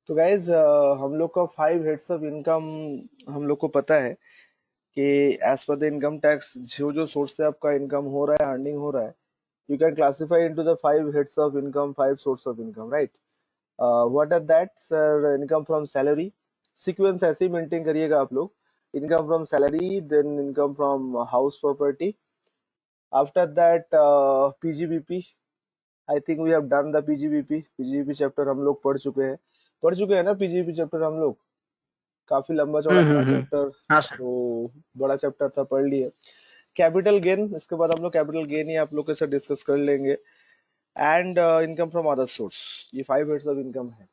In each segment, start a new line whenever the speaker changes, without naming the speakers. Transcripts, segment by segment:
तो गाइज हम लोग का 5 हेड्स ऑफ इनकम हम लोग को पता है कि as per the income tax जो जो सोर्स से आपका इनकम हो रहा है, अर्निंग हो रहा है, you can classify into the 5 heads of income, 5 source of income, right? What are that sir? Income from salary, sequence ऐसे ही मेंटेन करिएगा आप लोग। Income from salary, then income from house property, after that PGBP. I think we have done the PGBP. PGBP chapter हम लोग पढ़ चुके हैं ना? पीजीबीपी चैप्टर हम लोग काफी लंबा चौड़ा था
हम्म।
चैप्टर,
हाँ सर।
तो बड़ा चैप्टर था, पढ़ लिए। कैपिटल गेन, इसके बाद हम लोग कैपिटल गेन ही आप लोग के साथ डिस्कस कर लेंगे। And income from other source, ये 5 हेड्स ऑफ इनकम है।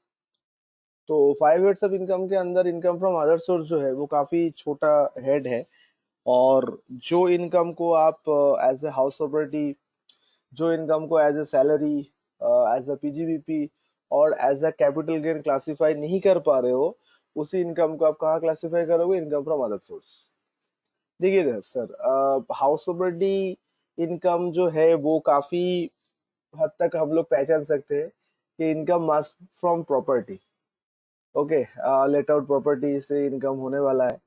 तो 5 हेड्स ऑफ इनकम के अंदर इनकम फ्रॉम अदर सोर्स जो है वो काफी छोटा हेड है। और जो इनकम को आप एज ए हाउस प्रॉपर्टी, जो इनकम को as a salary, as a PGBP और as a capital gain classify नहीं कर पा रहे हो, उसी इनकम को आप कहाँ क्लासिफाई करोगे? Income from other source. देखिए सर, हाउस प्रॉपर्टी इनकम जो है वो काफी हद तक हम लोग पहचान सकते हैं कि income must from property. Okay, let out property से इनकम होने वाला है।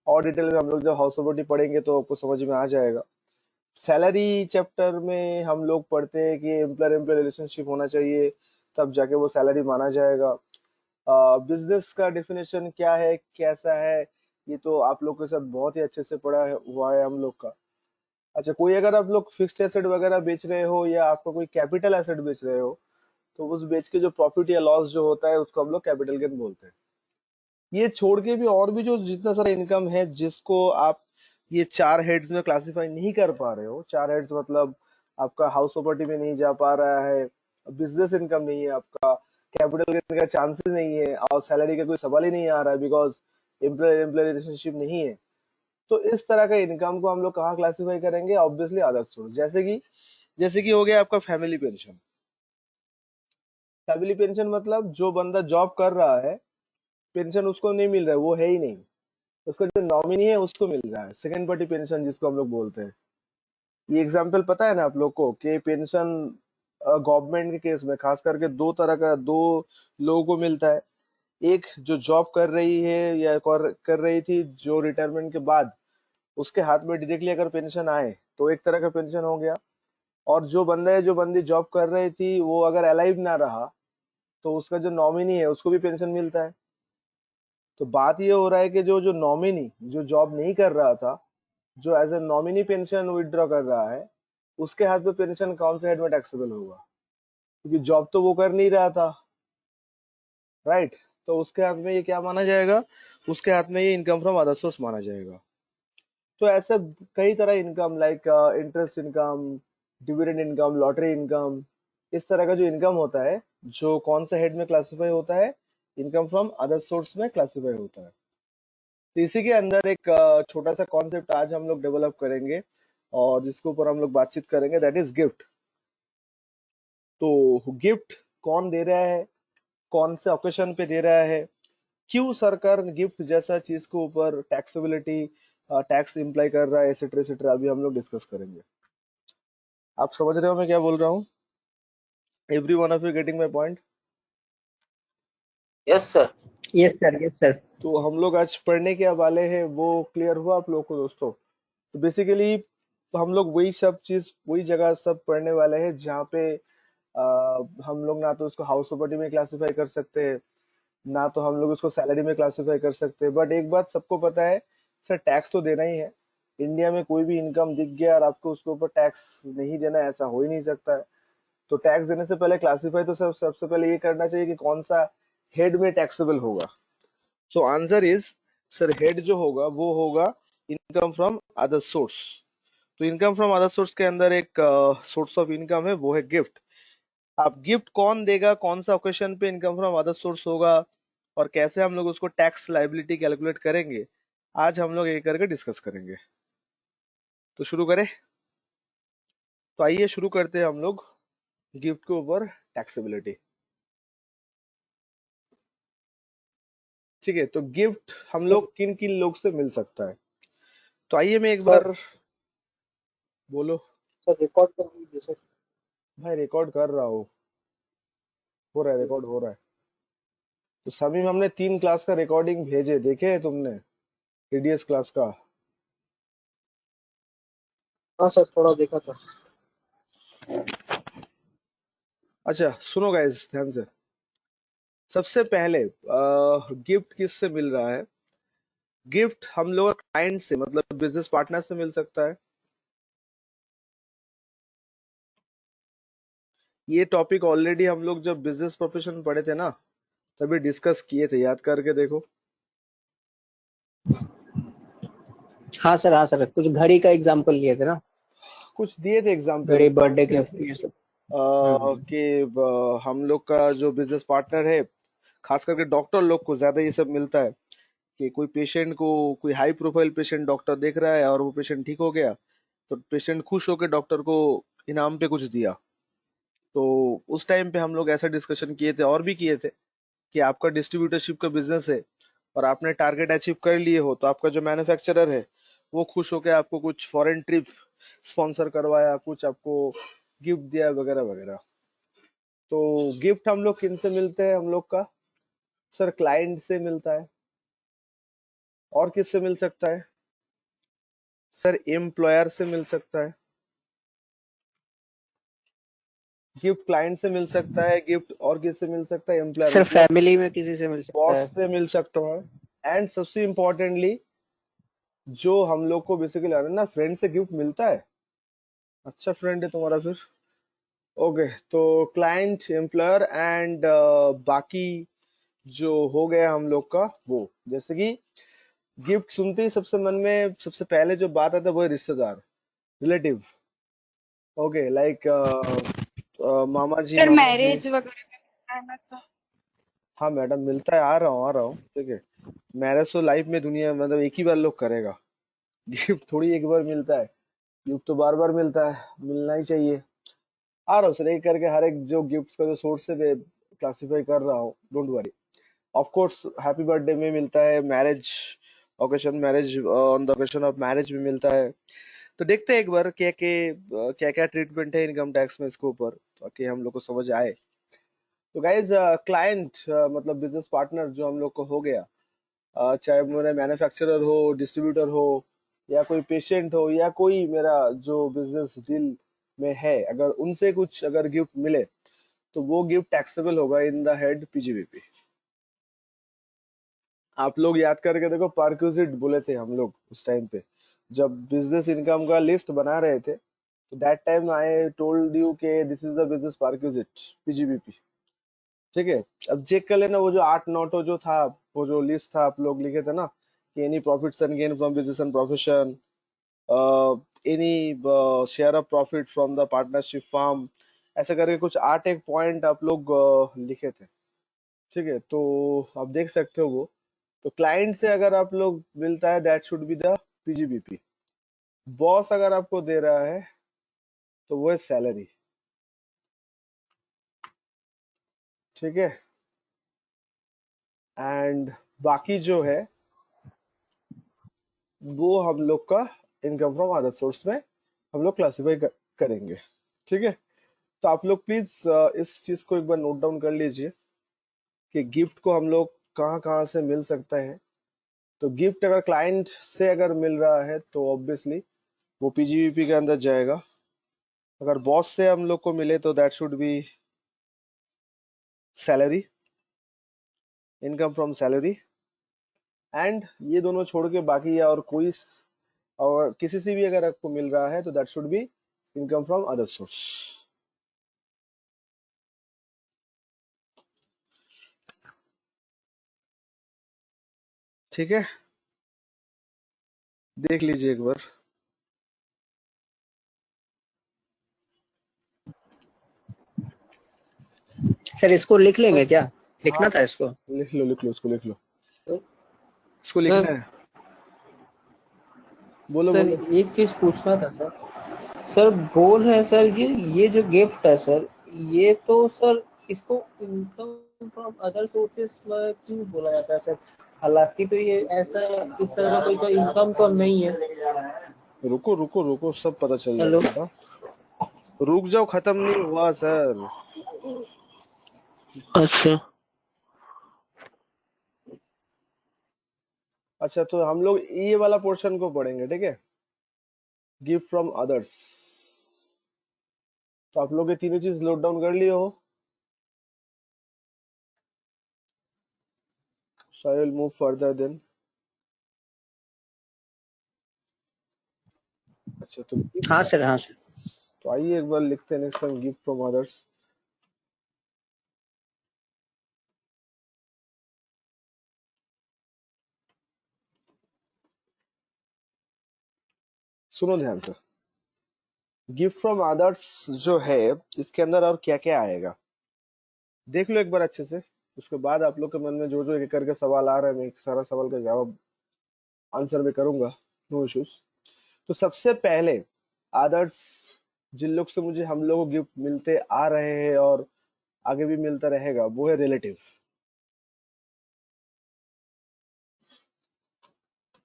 और डिटेल में हम लोग जब हाउस प्रॉपर्टी पढ़ेंगे तो आपको समझ में आ जाएगा। सैलरी चैप्टर में हम लोग पढ़ते हैं कि एम्प्लॉयर एम्प्लॉय रिलेशनशिप होना चाहिए, तब जाके वो सैलरी माना जाएगा। बिजनेस का डेफिनेशन क्या है, कैसा है, ये तो आप लोग के साथ बहुत ही अच्छे से हुआ है हम लोग का। अच्छा, कोई अगर आप लोग फिक्स्ड एसेट वगैरह बेच रहे हो या आपका कोई कैपिटल एसेट बेच रहे हो, तो उस बेच के जो प्रॉफिट या लॉस जो होता है उसको हम लोग कैपिटल गेन बोलते हैं। ये छोड़ के भी और भी जो जितना सारा इनकम है जिसको आप ये 4 हेड्स में क्लासिफाई नहीं कर पा रहे हो, 4 हेड्स मतलब आपका हाउस प्रॉपर्टी में नहीं जा पा रहा है, बिजनेस इनकम नहीं है आपका, कैपिटल गेन का चांसेस नहीं है, और सैलरी का कोई सवाल ही नहीं आ रहा है बिकॉज एम्प्लॉय एम्प्लॉय रिलेशनशिप नहीं है। तो इस तरह का इनकम को हम लोग कहाँ क्लासिफाई करेंगे? Obviously other source. जैसे कि हो गया आपका फैमिली पेंशन। फैमिली पेंशन मतलब जो बंदा जॉब कर रहा है, पेंशन उसको नहीं मिल रहा है, वो है ही नहीं, उसका जो नॉमिनी है उसको मिल रहा है, सेकंड पार्टी पेंशन जिसको हम लोग बोलते हैं। ये एग्जांपल पता है ना आप लोग को कि पेंशन गवर्नमेंट के केस में खास करके दो तरह का, दो लोगों को मिलता है। एक जो जॉब कर रही है या कर रही थी, जो रिटायरमेंट के बाद उसके हाथ में डायरेक्टली अगर पेंशन आए तो एक तरह का पेंशन हो गया। और जो बंदा है, जो बंदी जॉब कर रही थी, वो अगर अलाइव ना रहा तो उसका जो नॉमिनी है उसको भी पेंशन मिलता है। तो बात ये हो रहा है कि जो जो नॉमिनी जो जॉब नहीं कर रहा था, जो as a nominee pension withdraw कर रहा है, उसके हाथ में पेंशन कौन से हेड में टैक्सेबल होगा? क्योंकि जॉब तो वो कर नहीं रहा था, राइट? तो उसके हाथ में ये क्या माना जाएगा? उसके हाथ में ये इनकम फ्रॉम अदर सोर्स माना जाएगा। तो ऐसे कई तरह income, like interest income, dividend income, lottery income, इस तरह का जो इनकम होता है, जो कौन सा हेड में क्लासिफाई होता है? इनकम फ्रॉम अदर सोर्स में क्लासिफाई होता है। तो इसी के अंदर एक छोटा सा कॉन्सेप्ट आज हम लोग डेवलप करेंगे और जिसके ऊपर हम लोग बातचीत करेंगे, दैट इज गिफ्ट। तो गिफ्ट कौन दे रहा है, कौन से ओकेशन पे दे रहा है, क्यों सरकार गिफ्ट जैसा चीज के ऊपर टैक्सेबिलिटी, टैक्स इम्प्लाई कर रहा है, एसेट्रा एसेट्रा, अभी हम लोग डिस्कस करेंगे। आप समझ रहे हो मैं क्या बोल रहा हूँ? Every one of you getting my point?
Yes sir.
Yes sir, yes sir.
तो हम लोग आज पढ़ने के वाले हैं, वो क्लियर हुआ आप लोग को दोस्तों? तो बेसिकली हम लोग वही सब चीज, वही जगह सब पढ़ने वाले हैं जहाँ पे हम लोग ना तो उसको हाउस प्रॉपर्टी में क्लासिफाई कर सकते हैं, ना तो हम लोग उसको सैलरी में क्लासिफाई कर सकते हैं। बट एक बात सबको पता है, सर टैक्स तो देना ही है। इंडिया में कोई भी इनकम दिख गया और आपको उसके ऊपर टैक्स नहीं देना, ऐसा हो ही नहीं सकता है। तो टैक्स देने से पहले क्लासिफाई तो सबसे पहले ये करना चाहिए कि कौन सा हेड में टैक्सेबल होगा। So answer is, sir head जो होगा वो होगा इनकम फ्रॉम अदर सोर्स। तो इनकम फ्रॉम अदर सोर्स के अंदर एक सोर्स ऑफ इनकम है, वो है गिफ्ट। आप गिफ्ट कौन देगा, कौन सा ओकेशन पे इनकम फ्रॉम अदर सोर्स होगा, और कैसे हम लोग उसको टैक्स लाइबिलिटी कैलकुलेट करेंगे, आज हम लोग एक करके डिस्कस करेंगे। तो शुरू करें? तो आइए शुरू करते हैं हम लोग गिफ्ट के ऊपर टैक्सेबिलिटी। ठीक है, तो गिफ्ट हम लोग किन किन लोग से मिल सकता है? तो आइए मैं एक
सर
बार, बोलो।
सर रिकॉर्ड कर लीजिए सर।
भाई रिकॉर्ड कर रहा हूँ, हो रहा है, रिकॉर्ड हो रहा है। तो समीम, हमने 3 क्लास का रिकॉर्डिंग भेजे, देखे है तुमने? टीडीएस क्लास का।
हाँ सर, थोड़ा देखा था।
अच्छा सुनो गाइस ध्यान से। सबसे पहले गिफ्ट किससे मिल रहा है? गिफ्ट हम लोग क्लाइंट से, मतलब बिजनेस पार्टनर से मिल सकता है। ये टॉपिक ऑलरेडी हम लोग जब बिजनेस प्रोफेशन पढ़े थे ना, तभी डिस्कस किए थे, याद करके देखो।
हाँ सर, हाँ सर, कुछ घड़ी का एग्जांपल लिए थे ना।
कुछ दिए थे एग्जाम्पल
घड़ी,
उसमें
बर्थडे
जैसे
गिफ्ट, ये सब। हम्म।
कि हम लोग का जो बिजनेस पार्टनर है, खास करके डॉक्टर लोग को ज्यादा ये सब मिलता है कि कोई पेशेंट को, कोई हाई प्रोफाइल पेशेंट डॉक्टर देख रहा है और वो पेशेंट ठीक हो गया, तो पेशेंट खुश होकर डॉक्टर को इनाम पे कुछ दिया। तो उस टाइम पे हम लोग ऐसा डिस्कशन किए थे, और भी किए थे, कि आपका डिस्ट्रीब्यूटरशिप का बिजनेस है और आपने टारगेट अचीव कर लिए हो, तो आपका जो मैन्युफैक्चरर है वो खुश होकर आपको कुछ फॉरेन ट्रिप स्पॉन्सर करवाया, कुछ आपको गिफ्ट दिया वगैरह वगैरह। तो गिफ्ट हम लोग किन से मिलते हैं? हम लोग का सर क्लाइंट से मिलता है। और किससे मिल सकता है? सर एम्प्लॉयर से मिल सकता है। गिफ्ट क्लाइंट से मिल सकता है, गिफ्ट और किससे मिल सकता है? एम्प्लॉयर,
सर
मतलब
फैमिली में किसी से मिल सकता
बॉस
है।
से मिल सकता है। एंड सबसे इम्पोर्टेंटली, जो हम लोग को बेसिकली ना फ्रेंड से गिफ्ट मिलता है। अच्छा फ्रेंड है तुम्हारा फिर। ओके, तो क्लाइंट, एम्प्लॉयर एंड बाकी जो हो गया हम लोग का वो, जैसे कि गिफ्ट सुनते ही सबसे मन में सबसे पहले जो बात आता है वो है रिश्तेदार, रिलेटिव। ओके, लाइक मामा जी,
सर
मामी जी।
मैरिज वगैरह में मिलता है ना सर।
हाँ मैडम, मिलता है, आ रहा हूँ, ठीक है। मैरिज तो लाइफ में दुनिया मतलब एक ही बार लोग करेगा। गिफ्ट थोड़ी एक बार मिलता है, गिफ्ट तो बार बार मिलता है, मिलना ही चाहिए। आ रहा हूँ सर, एक करके हर एक जो गिफ्ट का जो सोर्स है मैं क्लासिफाई कर रहा हूँ, don't worry. Of course happy birthday में मिलता है, marriage occasion, marriage on the occasion of marriage में मिलता है। तो देखते हैं एक बार क्या क्या ट्रीटमेंट है इनकम टैक्स में इसके ऊपर, ताकि हम लोग को समझ आए। तो गाइज, क्लाइंट मतलब बिजनेस पार्टनर जो हम लोग को हो गया, चाहे मेरा मैन्युफैक्चरर हो, डिस्ट्रीब्यूटर हो, या कोई पेशेंट हो, या कोई मेरा जो बिजनेस डील में है, अगर उनसे कुछ अगर गिफ्ट मिले, तो वो गिफ्ट टैक्सेबल होगा इन द हेड पीजीबीपी। आप लोग याद करके देखो, पार्क्यूजिट बोले थे हम लोग उस टाइम पे जब बिजनेस इनकम का लिस्ट बना रहे थे, तो that time I told you के this is the business perquisite, PGBP. ठीक है, अब चेक कर लेना, वो जो 8 9 जो था, वो जो लिस्ट था आप लोग लिखे थे ना, कि any profits and gain from business and profession, any share of profit from the partnership firm, ऐसे करके कुछ 8 एक पॉइंट आप लोग लिखे थे। ठीक है, तो आप देख सकते हो वो। तो क्लाइंट से अगर आप लोग मिलता है, that should be the PGBP. Boss अगर आपको दे रहा है तो वो है सैलरी। ठीक है, एंड बाकी जो है वो हम लोग का इनकम फ्रॉम अदर सोर्स में हम लोग क्लासिफाई करेंगे। ठीक है, तो आप लोग प्लीज इस चीज को एक बार नोट डाउन कर लीजिए कि गिफ्ट को हम लोग कहाँ कहाँ से मिल सकता है। तो गिफ्ट अगर क्लाइंट से अगर मिल रहा है तो ऑब्वियसली वो पीजीबीपी के अंदर जाएगा। अगर बॉस से हम लोग को मिले तो that should be salary, income from salary. And ये दोनों छोड़ के बाकी और कोई और किसी से भी अगर आपको मिल रहा है तो that should be income from other source. ठीक है, देख लीजिए एक बार।
सर इसको लिख लेंगे क्या?
हाँ
लिखना था इसको।
लिख लो, लिख लो, इसको लिख लो, इसको
सर,
लिखना है। बोलो
सर
बोलो।
एक चीज पूछना था सर। सर बोल है सर, ये जो गिफ्ट है सर, ये तो सर इसको इनकम फ्रॉम अदर सोर्सेस क्यों बोला जाता है सर? हालांकि तो ये ऐसा, इस तरह का कोई तो इनकम तो नहीं है।
रुको रुको रुको, सब पता चल
हेलो।
जाएगा बेटा। रुक जाओ, खत्म नहीं हुआ सर।
अच्छा।
अच्छा, तो हम लोग ये वाला पोर्शन को पढ़ेंगे, ठीक है। Gift from others. तो आप लोग ये तीनों चीज नोट डाउन कर लिए हो? So I will move further then. अच्छा, तो
हाँ सर, हाँ सर।
तो आइए एक बार लिखते हैं next time gift from others. सुनो ध्यान से, गिफ्ट फ्रॉम अदर्स जो है इसके अंदर और क्या क्या आएगा देख लो एक बार अच्छे से। उसके बाद आप लोग के मन में जो जो एक करके सवाल आ रहे हैं, मैं एक सारा सवाल का जवाब आंसर भी करूंगा, नो इश्यूज। तो सबसे पहले अदर्स जिन लोग से मुझे हम लोग को गिफ्ट मिलते आ रहे हैं और आगे भी मिलता रहेगा, वो है रिलेटिव।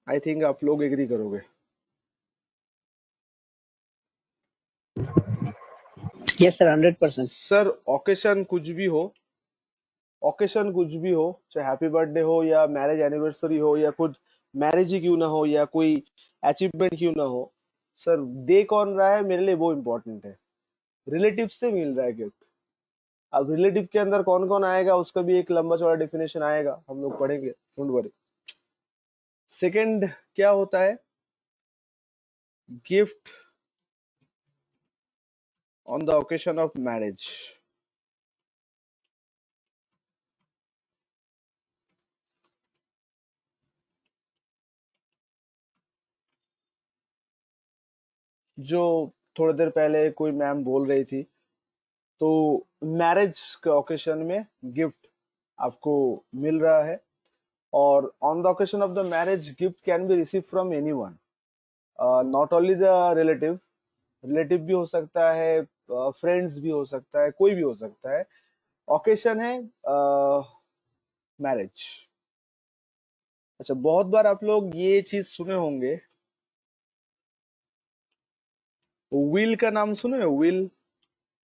आई थिंक आप लोग एग्री करोगे।
Yes sir, 100%।
सर ओकेशन कुछ भी हो, ओकेशन कुछ भी हो, चाहे हैप्पी बर्थडे हो या मैरिज एनिवर्सरी हो या खुद मैरिज ही क्यों ना हो या कोई अचीवमेंट क्यों ना हो, सर दे कौन रहा है मेरे लिए वो इम्पोर्टेंट है। रिलेटिव से मिल रहा है गिफ्ट। अब रिलेटिव के अंदर कौन कौन आएगा उसका भी एक लंबा चौड़ा डेफिनेशन आएगा, हम लोग पढ़ेंगे, डोंट वरी। सेकंड क्या होता है, gift on the occasion of marriage. जो थोड़ी देर पहले कोई मैम बोल रही थी, तो मैरिज के ओकेशन में गिफ्ट आपको मिल रहा है। और on the occasion of the marriage gift can be receive from anyone, not only the relative. Relative भी हो सकता है, फ्रेंड्स भी हो सकता है, कोई भी हो सकता है। ओकेशन है मैरिज। अच्छा, बहुत बार आप लोग ये चीज सुने होंगे, विल का नाम सुने हो? विल,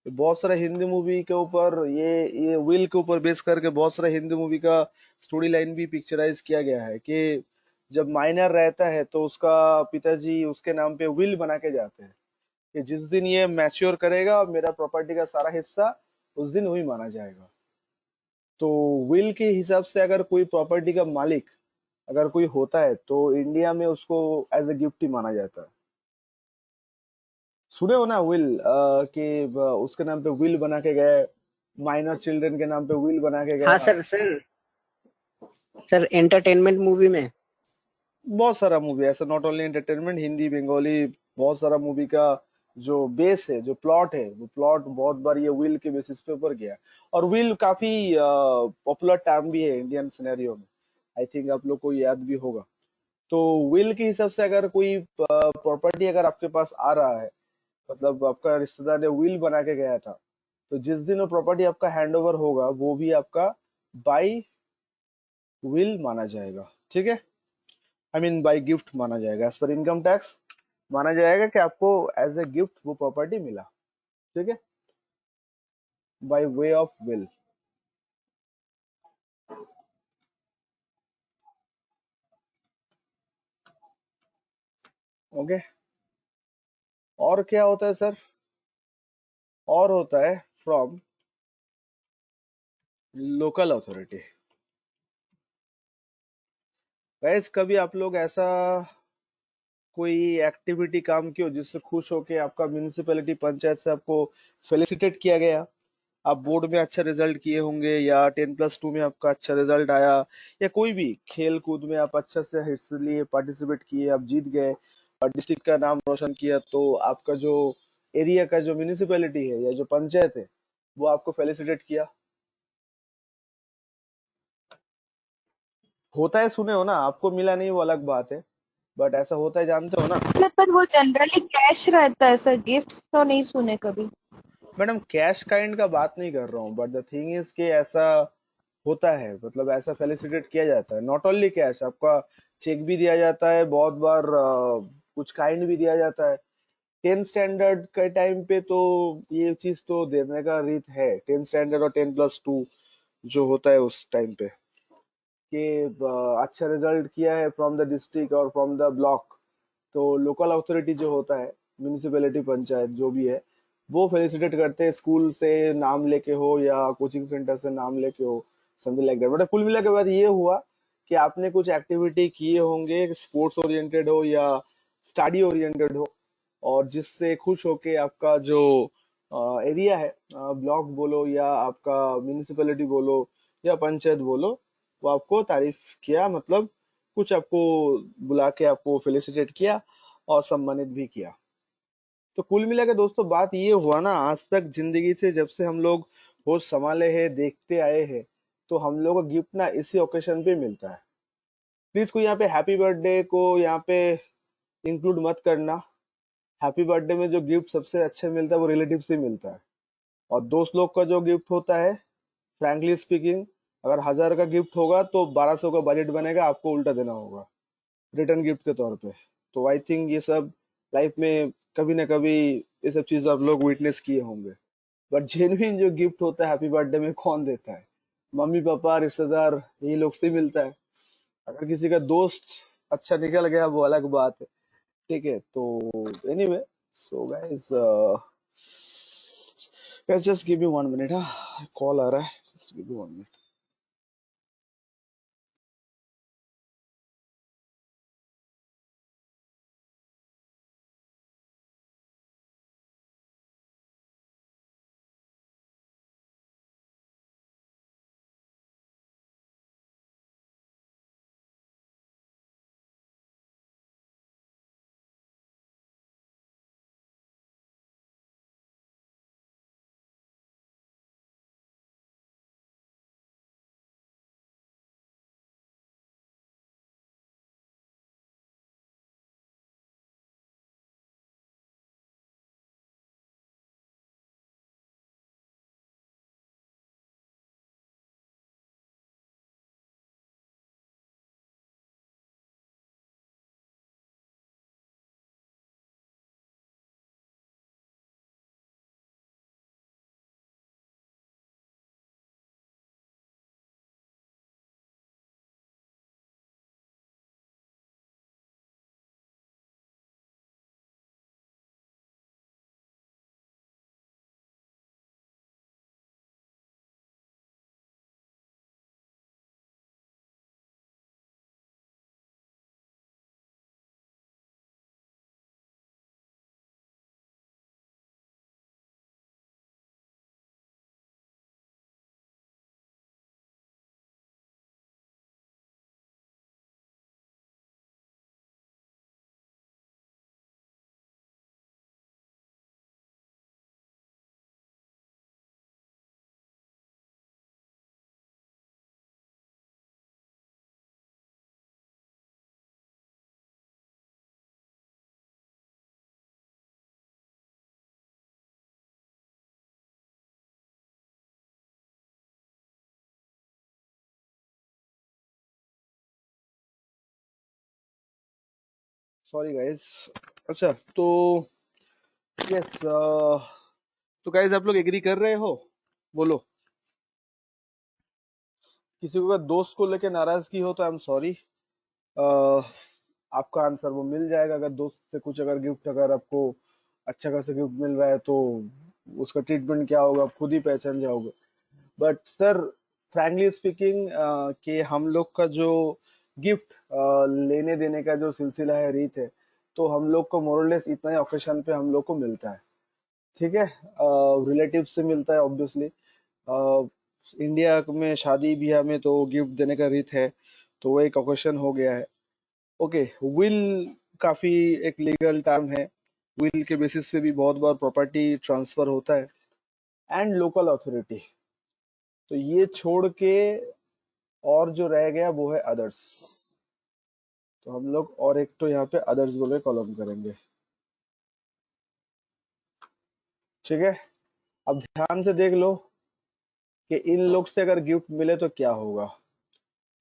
बहुत सारा हिंदी मूवी के ऊपर ये विल के ऊपर बेस करके बहुत सारा हिंदी मूवी का स्टोरी लाइन भी पिक्चराइज किया गया है कि जब माइनर रहता है तो उसका पिताजी उसके नाम पे विल बना के जाते हैं कि जिस दिन ये मैच्योर करेगा और मेरा प्रॉपर्टी का सारा हिस्सा उस दिन वही माना जाएगा। तो विल के हिसाब से अगर कोई प्रॉपर्टी का मालिक अगर कोई होता है तो इंडिया में उसको एज ए गिफ्ट ही माना जाता है। सुने हो ना विल, कि उसके नाम पे विल बना के गए, माइनर चिल्ड्रन के नाम पे विल बना के
हाँ
गया।
Sir. Sir sir entertainment movie में।
बहुत सारा मूवी ऐसा, not only entertainment, Hindi Bengali, बहुत सारा मूवी का जो बेस है, जो प्लॉट है, वो प्लॉट बहुत बार ये विल के बेसिस पे ऊपर गया। और विल काफी पॉपुलर टर्म भी है इंडियन सिनेरियो में, आई थिंक आप लोग को याद भी होगा। तो विल के हिसाब से अगर कोई प्रॉपर्टी अगर आपके पास आ रहा है, मतलब आपका रिश्तेदार ने विल बना के गया था, तो जिस दिन वो प्रॉपर्टी आपका हैंड ओवर होगा वो भी आपका बाय विल माना जाएगा, ठीक है। आई मीन बाय गिफ्ट माना जाएगा, एज पर इनकम टैक्स माना जाएगा कि आपको एज ए गिफ्ट वो प्रॉपर्टी मिला, ठीक है, bye way of will. Okay, और क्या होता है सर? और होता है फ्रॉम लोकल अथॉरिटी। गैस कभी आप लोग ऐसा कोई एक्टिविटी काम की हो जिससे खुश होके आपका म्यूनिसिपैलिटी पंचायत से आपको फेलिसिटेट किया गया, आप बोर्ड में अच्छा रिजल्ट किए होंगे या 10+2 में आपका अच्छा रिजल्ट आया, या कोई भी खेल कूद में आप अच्छा से हिस्सा लिए, पार्टिसिपेट किए, आप जीत गए और डिस्ट्रिक्ट का नाम रोशन किया, तो आपका जो एरिया का जो म्यूनिसिपैलिटी है या जो पंचायत है वो आपको फेलिसिटेट किया। होता है, सुने हो ना, आपको मिला नहीं वो अलग बात है, बट ऐसा होता है, जानते हो ना।
मतलब पर वो जनरली कैश रहता है सर, गिफ्ट तो नहीं सुने कभी।
मैडम कैश काइंड का बात नहीं कर रहा हूँ, बट द थिंग इज कि ऐसा होता है, मतलब ऐसा फेलिसिटेट किया जाता है। नॉट ओनली कैश, आपका चेक भी दिया जाता है बहुत बार, कुछ काइंड भी दिया जाता है। 10 स्टैंडर्ड के टाइम पे तो ये चीज तो देने का रीत है, 10 स्टैंडर्ड और 10+2 जो होता है उस टाइम पे, कि अच्छा रिजल्ट किया है फ्रॉम द डिस्ट्रिक्ट और फ्रॉम द ब्लॉक, तो लोकल अथॉरिटी जो होता है, म्यूनिसिपैलिटी, पंचायत जो भी है, वो फेलिसिटेट करते हैं, स्कूल से नाम लेके हो या कोचिंग सेंटर से नाम लेके हो, समथिंग लाइक दैट। मतलब कुल मिला के बाद ये हुआ कि आपने कुछ एक्टिविटी किए होंगे, स्पोर्ट्स ओरिएंटेड हो या स्टडी ओरिएंटेड हो, और जिससे खुश होके आपका जो एरिया है, ब्लॉक बोलो या आपका म्यूनिसिपैलिटी बोलो या पंचायत बोलो, वो आपको तारीफ किया, मतलब कुछ आपको बुला के आपको फेलिसिटेट किया और सम्मानित भी किया। तो कुल मिला के दोस्तों बात ये हुआ ना, आज तक जिंदगी से जब से हम लोग होश संभाले हैं, देखते आए हैं, तो हम लोग को गिफ्ट ना इसी ओकेशन पे मिलता है। प्लीज कोई यहाँ पे हैप्पी बर्थडे को यहाँ पे इंक्लूड मत करना। हैप्पी बर्थडे में जो गिफ्ट सबसे अच्छा मिलता है वो रिलेटिव से मिलता है, और दोस्त लोग का जो गिफ्ट होता है, फ्रैंकली स्पीकिंग, अगर 1000 का गिफ्ट होगा तो 1200 का बजट बनेगा, आपको उल्टा देना होगा रिटर्न गिफ्ट के तौर पे। तो आई थिंक ये सब लाइफ में कभी ना कभी ये सब चीज आप लोग विटनेस किए होंगे। बट जेन्युइन जो गिफ्ट होता है हैप्पी बर्थडे में कौन देता है? मम्मी पापा, रिश्तेदार, यही लोग से मिलता है। अगर किसी का दोस्त अच्छा निकल गया वो अलग बात है, ठीक है। तो anyway, so guys, just give me 1 minute, हाँ कॉल आ रहा है, just give me 1 minute. Sorry guys. अच्छा, तो यस, तो गाइस आप लोग एग्री कर रहे हो? बोलो। किसी को अगर दोस्त को लेके नाराजगी हो तो आई एम सॉरी, आपका आंसर वो मिल जाएगा। अगर दोस्त से कुछ अगर गिफ्ट, अगर आपको अच्छा खासा गिफ्ट मिल रहा है तो उसका ट्रीटमेंट क्या होगा आप खुद ही पहचान जाओगे। बट सर, फ्रैंकली स्पीकिंग, कि हम लोग का जो गिफ्ट लेने देने का जो सिलसिला है, रीत है, तो हम लोग को मोरलेस इतना ही ओकेशन पे हम लोग को मिलता है, ठीक है। रिलेटिव से मिलता है ऑब्वियसली। इंडिया में शादी ब्याह में तो गिफ्ट देने का रीत है, तो वो एक ओकेशन हो गया है। ओके, विल काफी एक लीगल टर्म है, विल के बेसिस पे भी बहुत बार प्रॉपर्टी ट्रांसफर होता है। एंड लोकल अथॉरिटी, तो ये छोड़ के और जो रह गया वो है अदर्स। तो हम लोग और एक तो यहाँ पे अदर्स बोल के कॉलम करेंगे, ठीक है। अब ध्यान से देख लो कि इन लोग से अगर गिफ्ट मिले तो क्या होगा।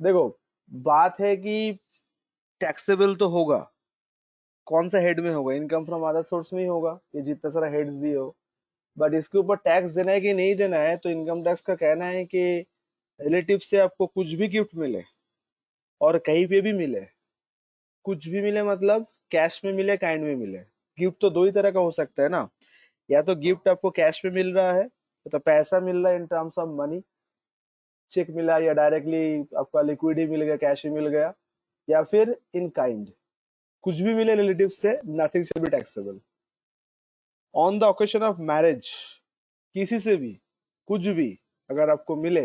देखो, बात है कि टैक्सेबल तो होगा, कौन सा हेड में होगा? इनकम फ्रॉम अदर सोर्स में ही होगा, ये जितना सारा हेड्स दिए हो। बट इसके ऊपर टैक्स देना है कि नहीं देना है, तो इनकम टैक्स का कहना है कि रिलेटिव से आपको कुछ भी गिफ्ट मिले, और कहीं पे भी मिले, कुछ भी मिले, मतलब कैश में मिले, काइंड में मिले। गिफ्ट तो दो ही तरह का हो सकता है ना, या तो गिफ्ट आपको कैश में मिल रहा है, तो पैसा मिल रहा है in terms of money, cheque मिला, या डायरेक्टली आपका लिक्विड ही मिल गया, कैश ही मिल गया, या फिर इन काइंड, कुछ भी मिले रिलेटिव से, nothing shall be taxable. On the occasion of marriage, किसी से भी कुछ भी अगर आपको मिले,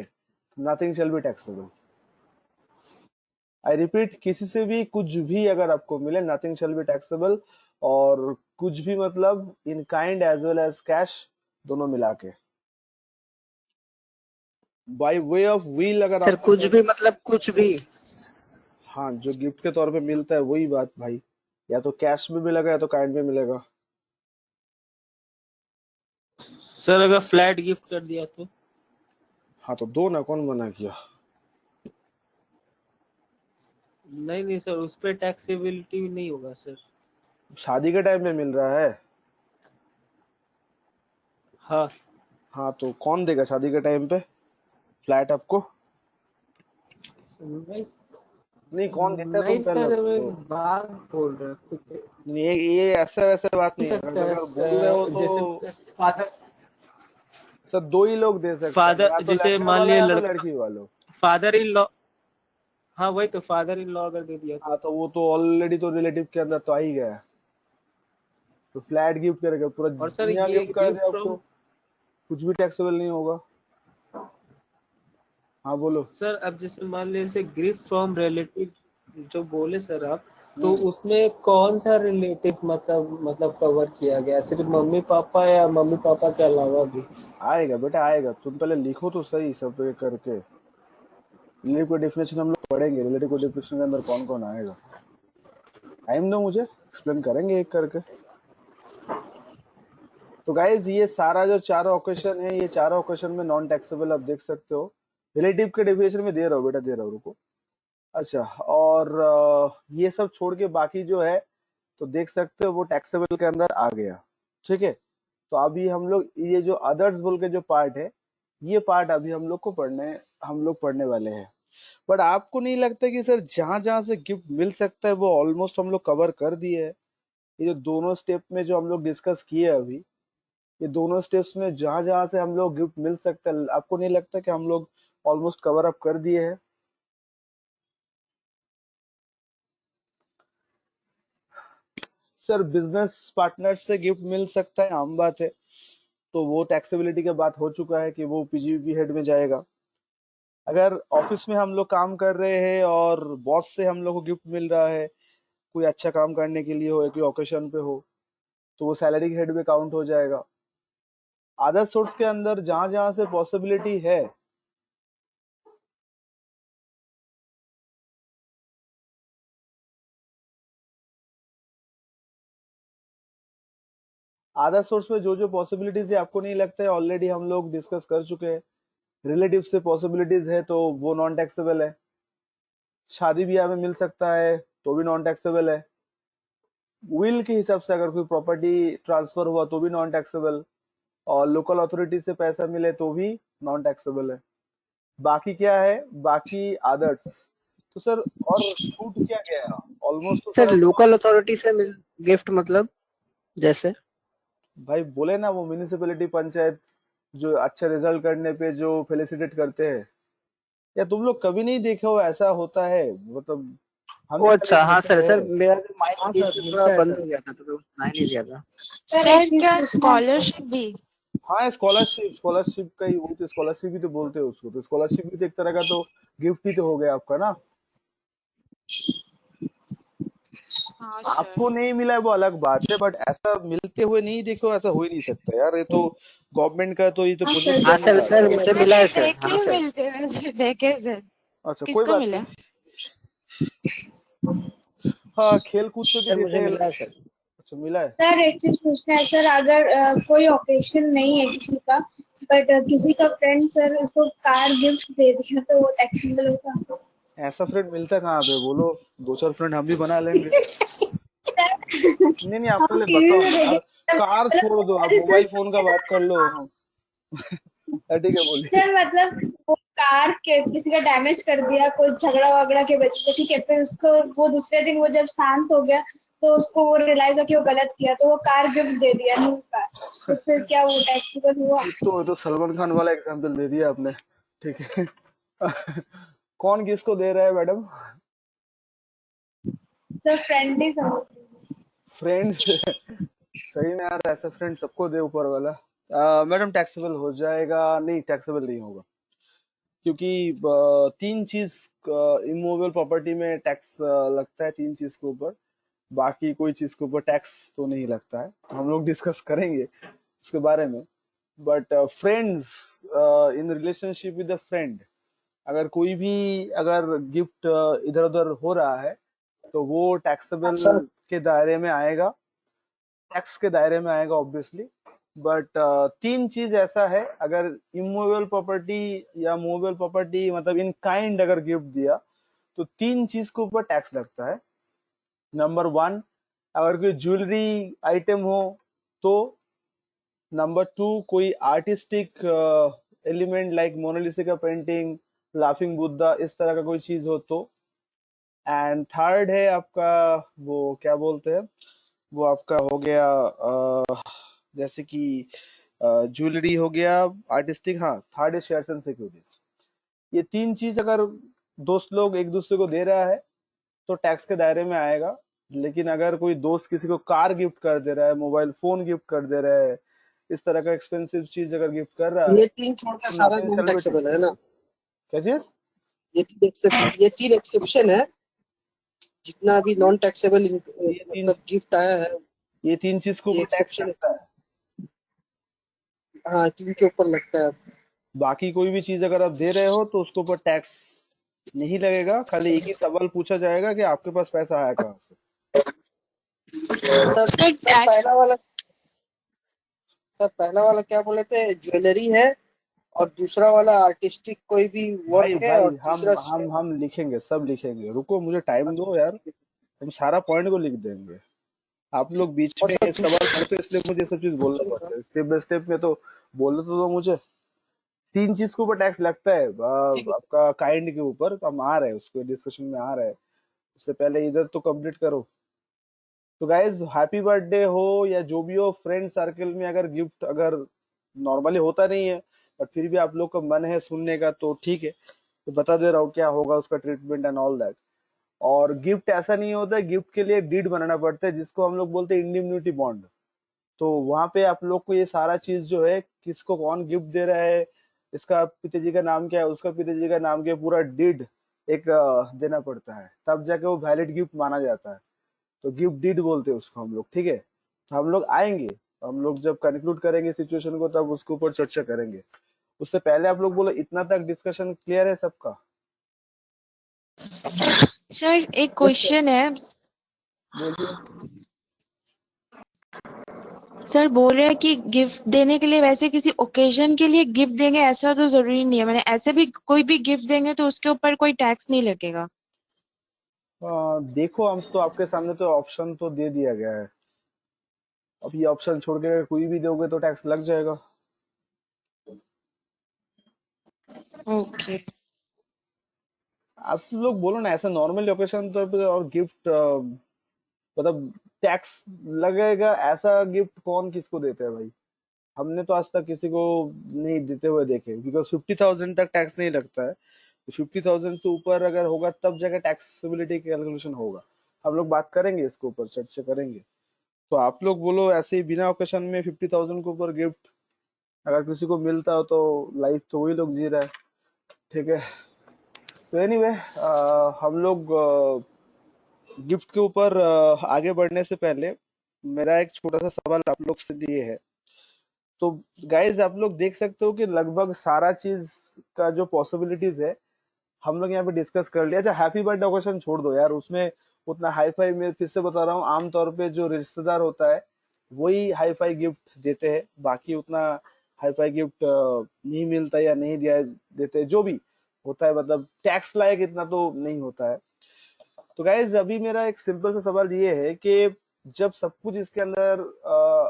nothing shall be taxable. I repeat, किसी से भी कुछ भी अगर आपको मिले, नथिंग शैल बी टैक्सेबल। और कुछ भी मतलब in kind as well as cash, दोनों मिला के। बाय वे ऑफ विल अगर
सर
आपको
कुछ भी मतलब कुछ भी।
हाँ, जो गिफ्ट के तौर पे मिलता है वही बात भाई, या तो कैश में मिलेगा या तो काइंड में मिलेगा।
सर अगर फ्लैट गिफ्ट कर दिया तो?
हाँ तो दो ना, कौन मना किया।
नहीं सर, उस पर टैक्सेबिलिटी नहीं होगा सर।
शादी के टाइम में मिल रहा है।
हाँ
हाँ तो कौन देगा शादी के टाइम पे फ्लैट आपको?
नहीं,
नहीं, कौन देता है
नहीं
तुम पहले
सर मैं
तो।
बात बोल रहा हूँ।
नहीं, ये ऐसा वैसा बात
मिल
नहीं है,
सकता
अगर बोल रहे हो
है जैसे
तो
फादर
सर दो ही लोग दे सकते हैं, या तो
जैसे
लड़का
मान
वाला
लिया
या तो
लड़का,
लड़की वालों।
Father in law. हाँ वही तो, फादर इन लॉ अगर दे दिया
हाँ
तो?
तो वो तो ऑलरेडी तो रिलेटिव के अंदर तो आ ही गया है। तो फ्लैट गिफ्ट करेगा, पूरा
और सर
दुनिया
ये
गिफ्ट कर दे
गिफ्ट
आपको,
फ्रॉम,
कुछ भी टैक्सेबल नहीं होगा। हाँ बोलो।
सर अब जैसे मान लीजिए जैसे गिफ्ट फ्रॉम रिलेटिव जो बोले सर आप, तो
हम्म,
उसमें कौन सा रिलेटिव मतलब कवर किया गया? सिर्फ मम्मी पापा या मम्मी पापा के अलावा भी?
आएगा बेटा आएगा, तुम पहले लिखो तो सही सब ये करके। रिलेटिव को डेफिनेशन हम लोग पढ़ेंगे, रिलेटिव को डेफिनेशन के अंदर कौन कौन आएगा। टाइम दो मुझे, एक्सप्लेन करेंगे एक करके। तो गाइज ये सारा जो चारों ऑकेशन है, ये चारों ऑकेशन में नॉन टैक्सेबल आप देख सकते हो। रिलेटिव के डेफिनेशन में दे रहा हूँ बेटा, दे रहा हूँ, रुको। अच्छा, और ये सब छोड़ के बाकी जो है तो देख सकते हो वो टैक्सेबल के अंदर आ गया। ठीक है, तो अभी हम लोग ये जो अदर्स बोल के जो पार्ट है, ये पार्ट अभी हम लोग पढ़ने वाले हैं। बट आपको नहीं लगता कि सर जहां जहां से गिफ्ट मिल सकता है वो ऑलमोस्ट हम लोग कवर कर दिए है? ये जो दोनों स्टेप में जो हम लोग डिस्कस किए अभी, ये दोनों स्टेप्स में जहां जहां से हम लोग गिफ्ट मिल सकता है, आपको नहीं लगता कि हम लोग ऑलमोस्ट कवर अप कर दिए हैं? सर बिजनेस पार्टनर से गिफ्ट मिल सकता है, आम बात है, तो वो टैक्सेबिलिटी का बात हो चुका है कि वो पीजीबी हेड में जाएगा। अगर ऑफिस में हम लोग काम कर रहे हैं और बॉस से हम लोग को गिफ्ट मिल रहा है, कोई अच्छा काम करने के लिए हो या कोई ओकेशन पे हो, तो वो सैलरी के हेड में काउंट हो जाएगा। अदर सोर्स के अंदर जहां जहां से पॉसिबिलिटी है, अदर सोर्स में जो जो पॉसिबिलिटीज है, आपको नहीं लगता है ऑलरेडी हम लोग डिस्कस कर चुके हैं? रिलेटिव से पॉसिबिलिटीज है तो वो नॉन टैक्सेबल है, शादी ब्याह में मिल सकता है तो भी नॉन टैक्सेबल है, विल के हिसाब से अगर कोई प्रॉपर्टी ट्रांसफर हुआ तो भी नॉन टैक्सेबल, और लोकल अथॉरिटी से पैसा मिले तो भी नॉन टैक्सेबल है। बाकी क्या है? बाकी अदर्स। तो सर और छूट क्या गया? ऑलमोस्ट तो सर
सर
हम लोग
लोकल अथॉरिटी से मिल गिफ्ट मतलब जैसे?
भाई बोले ना, वो म्यूनिसिपैलिटी पंचायत जो अच्छा रिजल्ट करने पे जो फेलिसिटेट करते हैं, या तुम लोग कभी नहीं देखे हो ऐसा होता है? मतलब
ओ
हमें खाली
अच्छा, हाँ
मिलता
सर,
है।
सर मेरा माइक
हाँ
बीच
सर,
में थोड़ा
मिलता है
बंद
सर।
हो गया था तो मैं सुना ही नहीं दिया था।
सर
सर
एक चीज
क्या
पूछना है आपको।
स्कॉलरशिप भी?
हाँ, स्कॉलरशिप, स्कॉलरशिप का ही, वो तो स्कॉलरशिप भी तो बोलते हैं उसको, तो स्कॉलरशिप भी तो एक तरह का तो गिफ्ट ही तो हो गया आपका ना।
हाँ सर।
आपको नहीं मिला है वो अलग बात है, बट ऐसा मिलते हुए नहीं देखो, ऐसा हो ही नहीं सकता यार, ये तो गवर्नमेंट का तो ये तो
हाँ
पुण्य
सर,
हाँ
कमी
सर,
जा रहा
सर
है।
मुझे
सर
मिला है सर, हाँ
देखे
सर।
मिलते हैं सर, देखे सर।
अच्छा, कोई
किसको
बात
मिला?
नहीं। हाँ, खेल कूद पे भी
सर
देते
मुझे
हैं।
मिला है सर।
अच्छा, मिला है।
सर एक चीज पूछना है सर, अगर कोई ओकेशन नहीं है किसी का, बट किसी का फ्रेंड सर उसको कार गिफ्ट दे दिया, तो वो टैक्सेबल होगा?
ऐसा फ्रेंड मिलता कहाँ पे बोलो, दो चार फ्रेंड हम भी बना लेंगे। नहीं नहीं, आप
हम
पहले
टीवी
बताओ
में
ना यार,
देखे
कार
मतलब
छोड़ दो, आप
सर
मोबाइल फोन का बात कर लो। हाँ, ठीक है, बोलिए।
सर मतलब वो कार के किसी का डैमेज कर दिया कोई झगड़ा वगड़ा के वजह से, ठीक है, फिर उसको वो दूसरे दिन वो जब शांत हो गया तो उसको वो रियलाइज हो कि वो गलत किया, तो वो कार गिफ्ट दे दिया, न्यू कार, तो फिर क्या वो टैक्सेबल हुआ?
ये तो सलमान खान वाला एग्जांपल दे दिया आपने, ठीक है। कौन किसको दे रहा है मैडम?
सर फ्रेंडली समझ लीजिए।
फ्रेंड्स। सही में यार, ऐसा फ्रेंड सबको दे ऊपर वाला। मैडम टैक्सेबल हो जाएगा? नहीं, टैक्सेबल नहीं होगा, क्योंकि तीन चीज इमूवेबल प्रॉपर्टी में टैक्स लगता है, तीन चीज के ऊपर, बाकी कोई चीज के ऊपर टैक्स तो नहीं लगता है। तो हम लोग डिस्कस करेंगे उसके बारे में। But friends, in relationship with a friend, अगर कोई भी अगर गिफ्ट इधर उधर हो रहा है तो वो टैक्सेबल
सर
के दायरे में आएगा, टैक्स के दायरे में आएगा ऑब्वियसली। बट तीन चीज ऐसा है, अगर इमूवेबल प्रॉपर्टी या मूवेबल प्रॉपर्टी मतलब इन काइंड अगर गिफ्ट दिया तो तीन चीज के ऊपर टैक्स लगता है। नंबर वन, अगर कोई ज्वेलरी आइटम हो तो। नंबर टू, कोई आर्टिस्टिक एलिमेंट लाइक मोनालिसा का पेंटिंग, लाफिंग बुद्धा, इस तरह का कोई चीज हो तो। एंड थर्ड है आपका, वो क्या बोलते हैं, वो आपका हो गया जैसे कि ज्वेलरी हो गया, आर्टिस्टिक, हाँ, थर्ड है शेयर्स एंड सिक्योरिटीज। ये तीन चीज अगर दोस्त लोग एक दूसरे को दे रहा है तो टैक्स के दायरे में आएगा। लेकिन अगर कोई दोस्त किसी को कार गिफ्ट कर दे रहा है, मोबाइल फोन गिफ्ट कर दे रहा है, इस तरह का एक्सपेंसिव चीज अगर गिफ्ट कर रहा है
ये
तो
तीन छोड़ के सारा
nothing
non
shell be
taxable है
टैक्सेबल।
ना?
क्या चीज?
ये तीन एक्सेप्शन है, जितना भी नॉन टैक्सेबल
ये तीन
मतलब गिफ्ट आया है,
ये तीन चीज के
ये
ऊपर टैक्स
एक्सेप्शन है।
लगता है।
हाँ, तीन के ऊपर लगता है।
बाकी कोई भी चीज अगर आप दे रहे हो तो उसके ऊपर टैक्स नहीं लगेगा। खाली एक ही सवाल पूछा जाएगा कि आपके पास पैसा आया कहाँ से।
सर
सर
सर
टैक्स
पहला वाला क्या बोले थे? ज्वेलरी है, और दूसरा वाला आर्टिस्टिक कोई भी
भाई
वर्क है,
भाई
और तीसरा
हम लिखेंगे, सब लिखेंगे, रुको मुझे टाइम दो यार, हम सारा पॉइंट को लिख देंगे। आप लोग बीच
और
में
सर
एक सवाल करते हो इसलिए मुझे ये सब चीज बोलना पड़ता है, स्टेप बाय स्टेप में तो बोलने तो दो मुझे। तीन चीज के ऊपर टैक्स लगता है
ठीक है।
आपका काइंड के ऊपर, हम आ रहे हैं उसको डिस्कशन में आ रहे हैं। उससे पहले इधर तो कंप्लीट करो। तो गाइज, हैप्पी बर्थडे हो या जो भी हो, फ्रेंड सर्कल में अगर गिफ्ट अगर नॉर्मली होता नहीं है बट फिर भी आप लोग का मन है सुनने का तो ठीक है, तो बता दे रहा हूँ क्या होगा उसका ट्रीटमेंट एंड ऑल दैट। और गिफ्ट ऐसा नहीं होता है, गिफ्ट के लिए डीड बनाना पड़ता है जिसको हम लोग बोलते हैं इंडिम्निटी बॉन्ड। तो वहां पे आप लोग को ये सारा चीज जो है, किसको कौन गिफ्ट दे रहा है, इसका पिताजी का नाम क्या है, उसका पिताजी का नाम क्या है, पूरा डीड एक देना पड़ता है, तब जाके वो वैलिड गिफ्ट माना जाता है। तो गिफ्ट डीड बोलते हैं उसको हम लोग, ठीक है। तो हम लोग आएंगे, हम लोग जब कंक्लूड करेंगे सिचुएशन को तब उसके ऊपर चर्चा करेंगे। उससे पहले आप लोग बोलो, इतना तक डिस्कशन क्लियर है सबका?
सर एक
यस सर।
क्वेश्चन है।
बोलिए।
सर बोल रहे हैं कि गिफ्ट देने के लिए वैसे किसी ओकेजन के लिए गिफ्ट देंगे ऐसा तो जरूरी नहीं है, मैंने ऐसे भी कोई भी गिफ्ट देंगे तो उसके ऊपर कोई टैक्स नहीं लगेगा।
देखो, हम तो आपके सामने तो ऑप्शन तो दे दिया गया है। अब ये ऑप्शन छोड़ के अगर कोई भी दोगे तो टैक्स लग जाएगा।
ओके।
आप लोग बोलो ना, ऐसा नॉर्मल ओकेशन तो पे और गिफ्ट मतलब टैक्स लगेगा, ऐसा गिफ्ट कौन किसको देते हैं भाई? हमने तो आज तक किसी को नहीं देते हुए देखे, बिकॉज 50,000 तक टैक्स नहीं लगता है। तो 50,000 से ऊपर अगर होगा तब जाकर टैक्सेबिलिटी कैलकुलेशन होगा। हम लोग बात करेंगे, इसके ऊपर चर्चा करेंगे। तो आप लोग बोलो, ऐसे ही बिना ओकेशन में 50,000 के ऊपर गिफ्ट अगर किसी को मिलता हो तो लाइफ तो वही लोग जी रहा है, ठीक है। तो एनीवे, हम लोग गिफ्ट के ऊपर आगे बढ़ने से पहले मेरा एक छोटा सा सवाल आप लोग से लिए है। तो गाइज, आप लोग देख सकते हो कि लगभग सारा चीज का जो पॉसिबिलिटीज है हम लोग यहाँ पे डिस्कस कर लिया। अच्छा, हैप्पी बर्थडे ओकेशन छोड़ दो यार, उसमें उतना हाई फाई, में फिर से बता रहा हूँ, आमतौर पे जो रिश्तेदार होता है वही हाई फाई गिफ्ट देते हैं, बाकी उतना हाई फाई गिफ्ट नहीं मिलता या नहीं दिया देते, जो भी होता है मतलब टैक्स लायक इतना तो नहीं होता है। तो गाइज, अभी मेरा एक सिंपल सा सवाल ये है कि जब सब कुछ इसके अंदर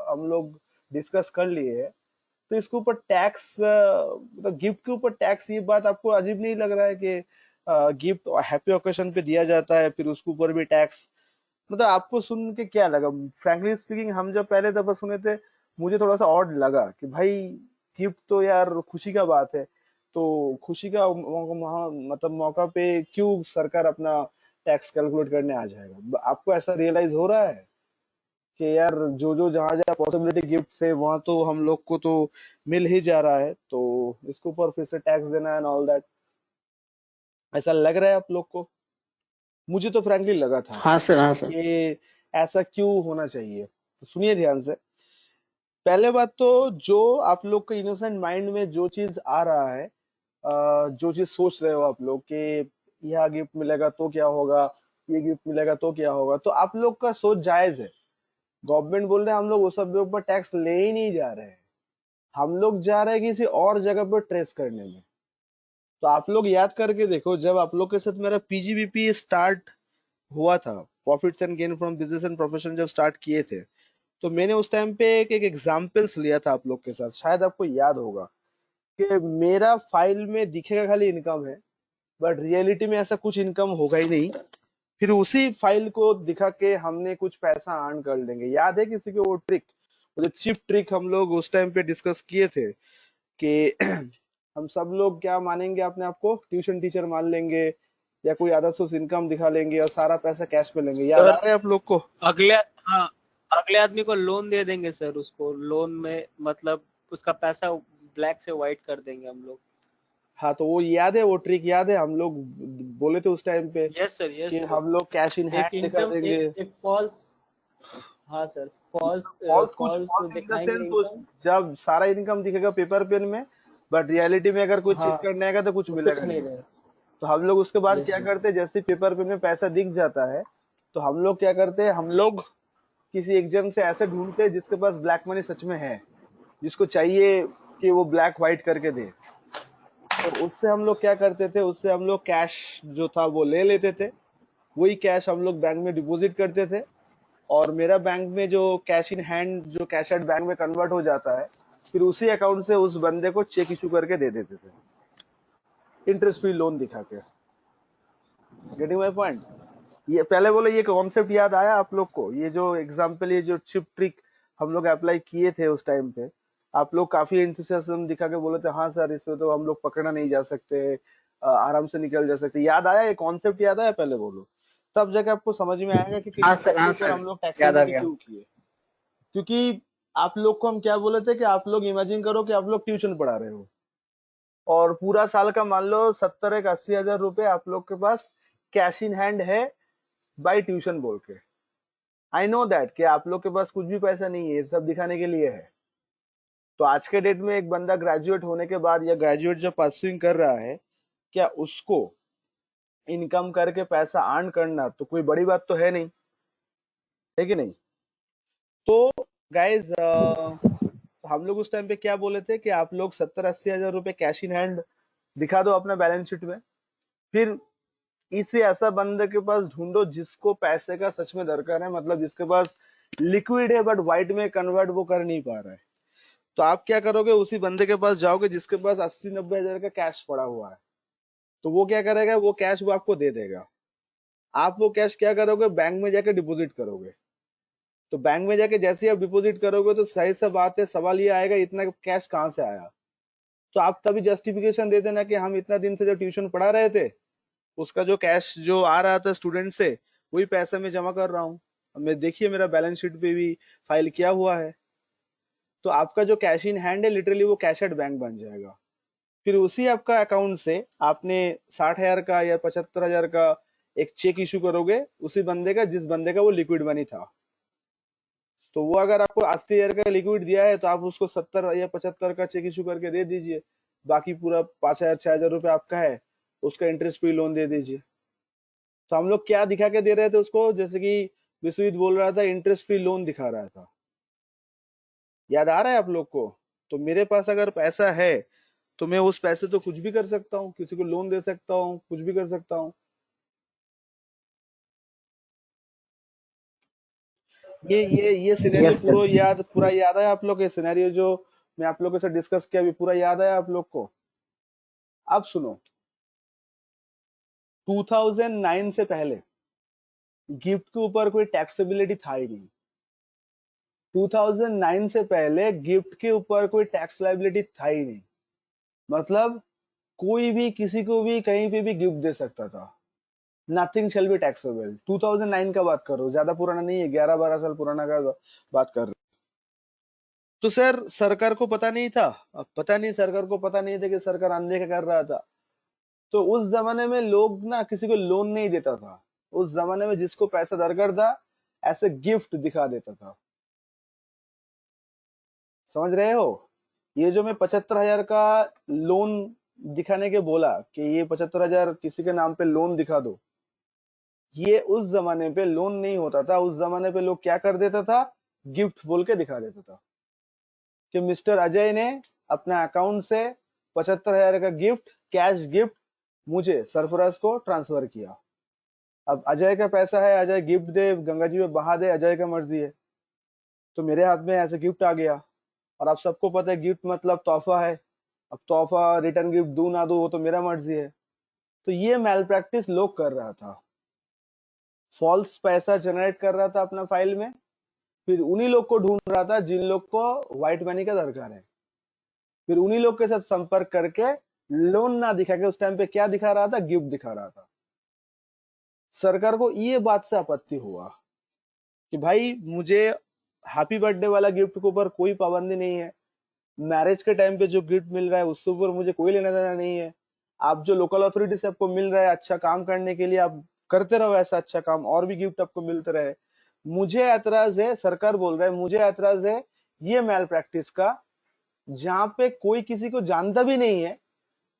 हम लोग डिस्कस कर लिए हैं, तो इसके ऊपर टैक्स, मतलब गिफ्ट के ऊपर टैक्स, ये बात आपको अजीब नहीं लग रहा है कि गिफ्ट हैप्पी ओकेशन पे दिया जाता है फिर उसके ऊपर भी टैक्स? मतलब आपको सुन के क्या लगा? फ्रैंकली स्पीकिंग, हम जब पहले दफा सुने थे, मुझे थोड़ा सा ऑड लगा कि भाई गिफ्ट तो यार खुशी का बात है, तो खुशी का मतलब मौका पे क्यों सरकार अपना टैक्स कैलकुलेट करने आ जाएगा? आपको ऐसा रियलाइज हो रहा है कि यार जो जो जहां जहां पॉसिबिलिटी गिफ्ट से वहां तो हम लोग को तो मिल ही जा रहा है, तो इसके ऊपर फिर से टैक्स देना एंड ऑल दैट, ऐसा लग रहा है आप लोग को? मुझे तो फ्रैंकली लगा था
हाँ सर, हाँ सर।
कि ऐसा क्यों होना चाहिए। तो सुनिए ध्यान से। पहले बात तो, जो आप लोग के इनोसेंट माइंड में जो चीज आ रहा है, जो चीज सोच रहे हो आप लोग कि यह गिफ्ट मिलेगा तो क्या होगा, ये गिफ्ट मिलेगा तो क्या होगा, तो आप लोग का सोच जायज है। गवर्नमेंट बोल रहे हैं हम लोग उस सब के ऊपर टैक्स ले ही नहीं जा रहे हैं, हम लोग जा रहे हैं किसी और जगह पर ट्रेस करने में। तो आप लोग याद करके देखो, जब आप लोग के साथ मेरा पीजीबीपी स्टार्ट हुआ था, profits and gain from business and profession जब स्टार्ट किए थे, तो मैंने उस टाइम पे एक एग्जाम्पल्स लिया था आप लोग के साथ, शायद आपको याद होगा कि मेरा फाइल में दिखेगा खाली इनकम है, बट रियलिटी में ऐसा कुछ इनकम होगा ही नहीं। फिर उसी फाइल को दिखा के हमने कुछ पैसा अर्न कर लेंगे। याद है किसी को वो ट्रिक, वो जो चिप ट्रिक हम लोग उस टाइम पे डिस्कस किए थे कि हम सब लोग क्या मानेंगे, अपने आप को ट्यूशन टीचर मान लेंगे या कोई अदर सोर्स इनकम दिखा लेंगे और सारा पैसा कैश में लेंगे। याद आ
सर
रहा है आप लोग को?
अगले हाँ अगले आदमी को लोन दे देंगे सर, उसको लोन में मतलब उसका पैसा ब्लैक से व्हाइट कर देंगे हम लोग।
हाँ, तो वो याद है, वो ट्रिक याद है, हम लोग बोले थे उस टाइम पे
यस सर,
कि
यस सर।
हम लोग कैश इन
एक
हैंड दिखा
इनकम
देंगे।
एक फॉल्स, हाँ सर, फॉल्स
फॉल्स, कुछ
फॉल्स
फॉल्स इन द
दिखाएंगे
सेंस,
इनकम।
जब सारा इनकम दिखेगा पेपर पेन में, बट रियलिटी में अगर कोई
हाँ,
चेक करने आएगा तो कुछ
वो कुछ
मिलेगा
नहीं
नहीं।
रहे।
तो हम लोग उसके बाद
यस
क्या
सर।
करते हैं, जैसे पेपर पेन में पैसा दिख जाता है, तो हम लोग क्या करते हैं, हम लोग किसी एक जन से ऐसे ढूंढते हैं जिसके पास ब्लैक मनी सच में है, जिसको चाहिए कि वो ब्लैक व्हाइट करके दे। तो उससे हम लोग क्या करते थे, उससे हम लोग कैश जो था वो ले लेते थे, वही कैश हम लोग बैंक में डिपॉजिट करते थे, और मेरा बैंक में जो कैश इन हैंड, जो कैश एट बैंक में कन्वर्ट हो जाता है, फिर उसी अकाउंट से उस बंदे को चेक इशू करके दे देते थे, इंटरेस्ट फ्री लोन दिखा के। Getting my point? ये पहले बोले, ये कॉन्सेप्ट याद आया आप लोग को? ये जो एग्जांपल, ये जो चिप ट्रिक हम लोग अप्लाई किए थे उस टाइम पे, आप लोग काफी एंथुसियाज्म दिखा के बोले थे हाँ सर, इससे तो हम लोग पकड़ा नहीं जा सकते, आराम से निकल जा सकते। याद आया? ये कॉन्सेप्ट याद आया? पहले बोलो, तब जाके आपको समझ में आएगा कि
हाँ
किसी
सर,
चीज के
हाँ
ऊपर
सर,
हम लोग
याद आ
टैक्सेबिलिटी
गया।
क्यों किए। क्योंकि आप लोग को हम क्या बोले थे कि आप लोग इमेजिन करो कि आप लोग ट्यूशन पढ़ा रहे हो, और पूरा साल का मान लो 70-80 हजार रुपए आप लोग के पास कैश इन हैंड है बाई ट्यूशन बोल के। आई नो दैट कि आप लोग के पास कुछ भी पैसा नहीं है, ये सब दिखाने के लिए है। तो आज के डेट में एक बंदा ग्रेजुएट होने के बाद, या ग्रेजुएट जब परस्यूइंग कर रहा है, क्या उसको इनकम करके पैसा अर्न करना तो कोई बड़ी बात तो है नहीं, है कि नहीं? तो गाइज, हम लोग उस टाइम पे क्या बोले थे कि आप लोग 70-80 हजार रुपए कैश इन हैंड दिखा दो अपना बैलेंस शीट में, फिर इसे ऐसा बंदे के पास ढूंढो जिसको पैसे का सच में दरकार है, मतलब जिसके पास लिक्विड है बट व्हाइट में कन्वर्ट वो कर नहीं पा रहा है। तो आप क्या करोगे, उसी बंदे के पास जाओगे जिसके पास 80-90 हजार का कैश पड़ा हुआ है। तो वो क्या करेगा, वो कैश वो आपको दे देगा। आप वो कैश क्या करोगे, बैंक में जाके डिपॉजिट करोगे। तो बैंक में जाके जैसे ही आप डिपॉजिट करोगे, तो सही सा बात है, सवाल ये आएगा इतना कैश कहाँ से आया। तो आप तभी जस्टिफिकेशन दे देना कि हम इतना दिन से जो ट्यूशन पढ़ा रहे थे, उसका जो कैश जो आ रहा था स्टूडेंट से, वही पैसा मैं जमा कर रहा हूँ। मैं देखिए मेरा बैलेंस शीट पे भी फाइल किया हुआ है। तो आपका जो कैश इन हैंड है, लिटरली वो कैश एट बैंक बन जाएगा। फिर उसी आपका अकाउंट से आपने 60 हजार का या 75 हजार का एक चेक इशू करोगे उसी बंदे का, जिस बंदे का वो लिक्विड मनी था। तो वो अगर आपको 80 हजार का लिक्विड दिया है, तो आप उसको 70 या 75 का चेक इशू करके दे दीजिए। बाकी पूरा 5 हजार 6 हजार रुपये आपका है, उसका इंटरेस्ट फ्री लोन दे दीजिए। तो हम लोग क्या दिखा के दे रहे थे उसको, जैसे कि विश्वजीत बोल रहा था, इंटरेस्ट फ्री लोन दिखा रहा था। याद आ रहा है आप लोग को? तो मेरे पास अगर पैसा है, तो मैं उस पैसे तो कुछ भी कर सकता हूँ, किसी को लोन दे सकता हूँ, कुछ भी कर सकता हूँ। ये सिनेरियो
यस सर।
पूरा याद है आप लोग? ये सिनेरियो जो मैं आप लोगों से डिस्कस किया, अभी पूरा याद आया आप लोग को? अब सुनो, 2009 से पहले गिफ्ट के ऊपर कोई टैक्सेबिलिटी था ही नहीं। 2009 से पहले गिफ्ट के ऊपर कोई टैक्स लाइबिलिटी था ही नहीं। मतलब कोई भी किसी को भी कहीं पे भी गिफ्ट दे सकता था। Nothing shall be taxable. 2009 का बात कर रहा हूँ, ज्यादा पुराना नहीं है, 11-12 साल पुराना का बात कर रहा हूँ। तो सर सरकार को पता नहीं था? अब पता नहीं, सरकार को पता नहीं था कि सरकार अनदेखा कर रहा था। तो उस जमाने में लोग ना किसी को लोन नहीं देता था। उस जमाने में जिसको पैसा दरकार था ऐसे गिफ्ट दिखा देता था। समझ रहे हो? ये जो मैं 75,000 का लोन दिखाने के बोला कि ये 75,000 किसी के नाम पे लोन दिखा दो, ये उस जमाने पे लोन नहीं होता था। उस जमाने पे लोग क्या कर देता था, गिफ्ट बोल के दिखा देता था कि मिस्टर अजय ने अपना अकाउंट से 75,000 का गिफ्ट, कैश गिफ्ट मुझे सरफराज को ट्रांसफर किया। अब अजय का पैसा है, अजय गिफ्ट दे, गंगा जी में बहा दे, अजय का मर्जी है। तो मेरे हाथ में ऐसे गिफ्ट आ गया, और आप सबको पता है गिफ्ट मतलब तोहफा है। अब तोहफा रिटर्न गिफ्ट दूं ना दूं वो तो मेरा मर्जी है। तो ये मैल प्रैक्टिस लोग कर रहा था, फॉल्स पैसा जनरेट कर रहा था अपना फाइल में, फिर उन्हीं लोग को ढूंढ रहा था जिन लोग को व्हाइट मनी का दरकार है, फिर उन्हीं लोग के साथ संपर्क करके लोन ना दिखा के उस टाइम पे क्या दिखा रहा था, गिफ्ट दिखा रहा था। सरकार को ये बात से आपत्ति हुआ कि भाई मुझे हैप्पी बर्थडे वाला गिफ्ट के ऊपर कोई पाबंदी नहीं है, मैरिज के टाइम पे जो गिफ्ट मिल रहा है उसके ऊपर मुझे कोई लेना देना नहीं है। आप जो लोकल अथॉरिटी से आपको मिल रहा है अच्छा काम करने के लिए, आप करते रहो ऐसा अच्छा काम, और भी गिफ्ट आपको मिलते रहे। मुझे ऐतराज है, सरकार बोल रहा है मुझे ऐतराज है ये मैल प्रैक्टिस का, जहां पे कोई किसी को जानता भी नहीं है,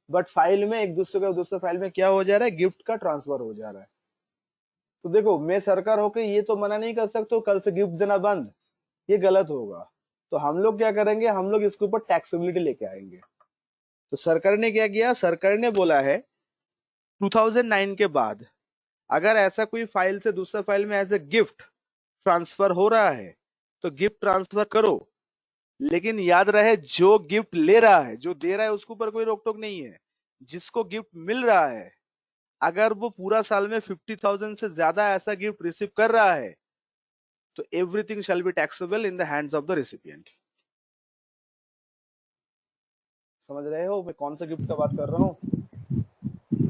बट फाइल में एक दूसरे का दूसरे फाइल में क्या हो जा रहा है, गिफ्ट का ट्रांसफर हो जा रहा है। तो देखो, मैं सरकार होकर ये तो मना नहीं कर सकता कल से गिफ्ट देना बंद, ये गलत होगा। तो हम लोग क्या करेंगे, हम लोग इसके ऊपर टैक्सेबिलिटी लेके आएंगे। तो सरकार ने क्या किया, सरकार ने बोला है 2009 के बाद अगर ऐसा कोई फाइल से दूसरा फाइल में एज ए गिफ्ट ट्रांसफर हो रहा है तो गिफ्ट ट्रांसफर करो, लेकिन याद रहे जो गिफ्ट ले रहा है, जो दे रहा है, उसके ऊपर कोई रोक टोक नहीं है। जिसको गिफ्ट मिल रहा है, अगर वो पूरा साल में 50,000 से ज्यादा ऐसा गिफ्ट रिसीव कर रहा है तो everything shell be taxable in the hands of the recipient. समझ रहे हो मैं कौन सा गिफ्ट का बात कर रहा हूँ?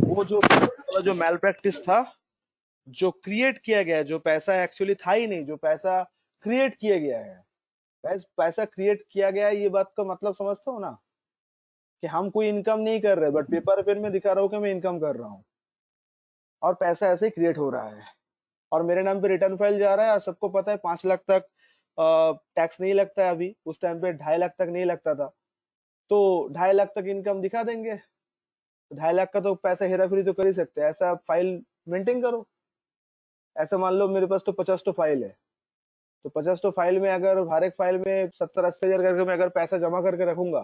वो जो मैल प्रैक्टिस था, जो क्रिएट किया गया है, जो पैसा एक्चुअली था ही नहीं, जो पैसा क्रिएट किया गया है, पैसा क्रिएट किया गया है, ये बात का मतलब समझते हो ना, कि हम कोई इनकम नहीं कर रहे, बट पेपर पेन में दिखा रहा हूँ कि मैं इनकम कर रहा हूँ, और पैसा ऐसे ही क्रिएट हो रहा है, और मेरे नाम पे रिटर्न फाइल जा रहा है। और सबको पता है 5 लाख तक टैक्स नहीं लगता है, अभी उस टाइम पे 2.5 लाख तक नहीं लगता था। तो 2.5 लाख तक इनकम दिखा देंगे, 2.5 लाख का तो पैसा हेरा फेरी तो कर ही सकते हैं। ऐसा फाइल मेंटेन करो। ऐसा मान लो मेरे पास तो 50 तो फाइल है, तो 50 तो फाइल में अगर हर एक फाइल में 70-80 हजार करके मैं अगर पैसा जमा करके रखूंगा,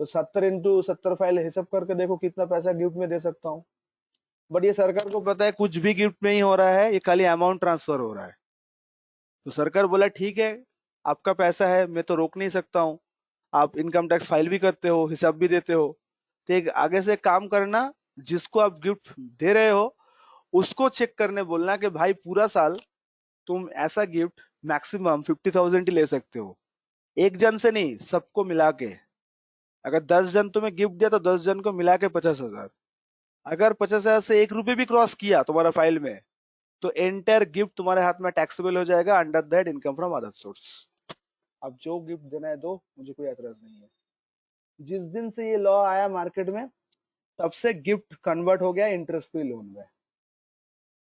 तो 70 इंटू 70 फाइल हिसाब करके देखो कितना पैसा गिफ्ट में दे सकता हूँ। बट ये सरकार को पता है कुछ भी गिफ्ट में ही हो रहा है, ये खाली अमाउंट ट्रांसफर हो रहा है। तो सरकार बोला ठीक है, आपका पैसा है, मैं तो रोक नहीं सकता हूँ, आप इनकम टैक्स फाइल भी करते हो, हिसाब भी देते हो, तो एक आगे से काम करना, जिसको आप गिफ्ट दे रहे हो उसको चेक करने बोलना कि भाई पूरा साल तुम ऐसा गिफ्ट मैक्सिमम 50,000 ही ले सकते हो, एक जन से नहीं, सबको मिला के। अगर 10 जन तुम्हें गिफ्ट दिया तो 10 जन को मिला के 50,000। अगर 50,000 से 1 रुपए भी क्रॉस किया तुम्हारा फाइल में, तो एंटायर गिफ्ट तुम्हारे हाथ में टैक्सेबल हो जाएगा under that income from other source. अब जो गिफ्ट देना है दो, मुझे कोई एतराज नहीं है। जिस दिन से ये लॉ आया मार्केट में, तब से गिफ्ट कन्वर्ट हो गया इंटरेस्ट फ्री लोन में।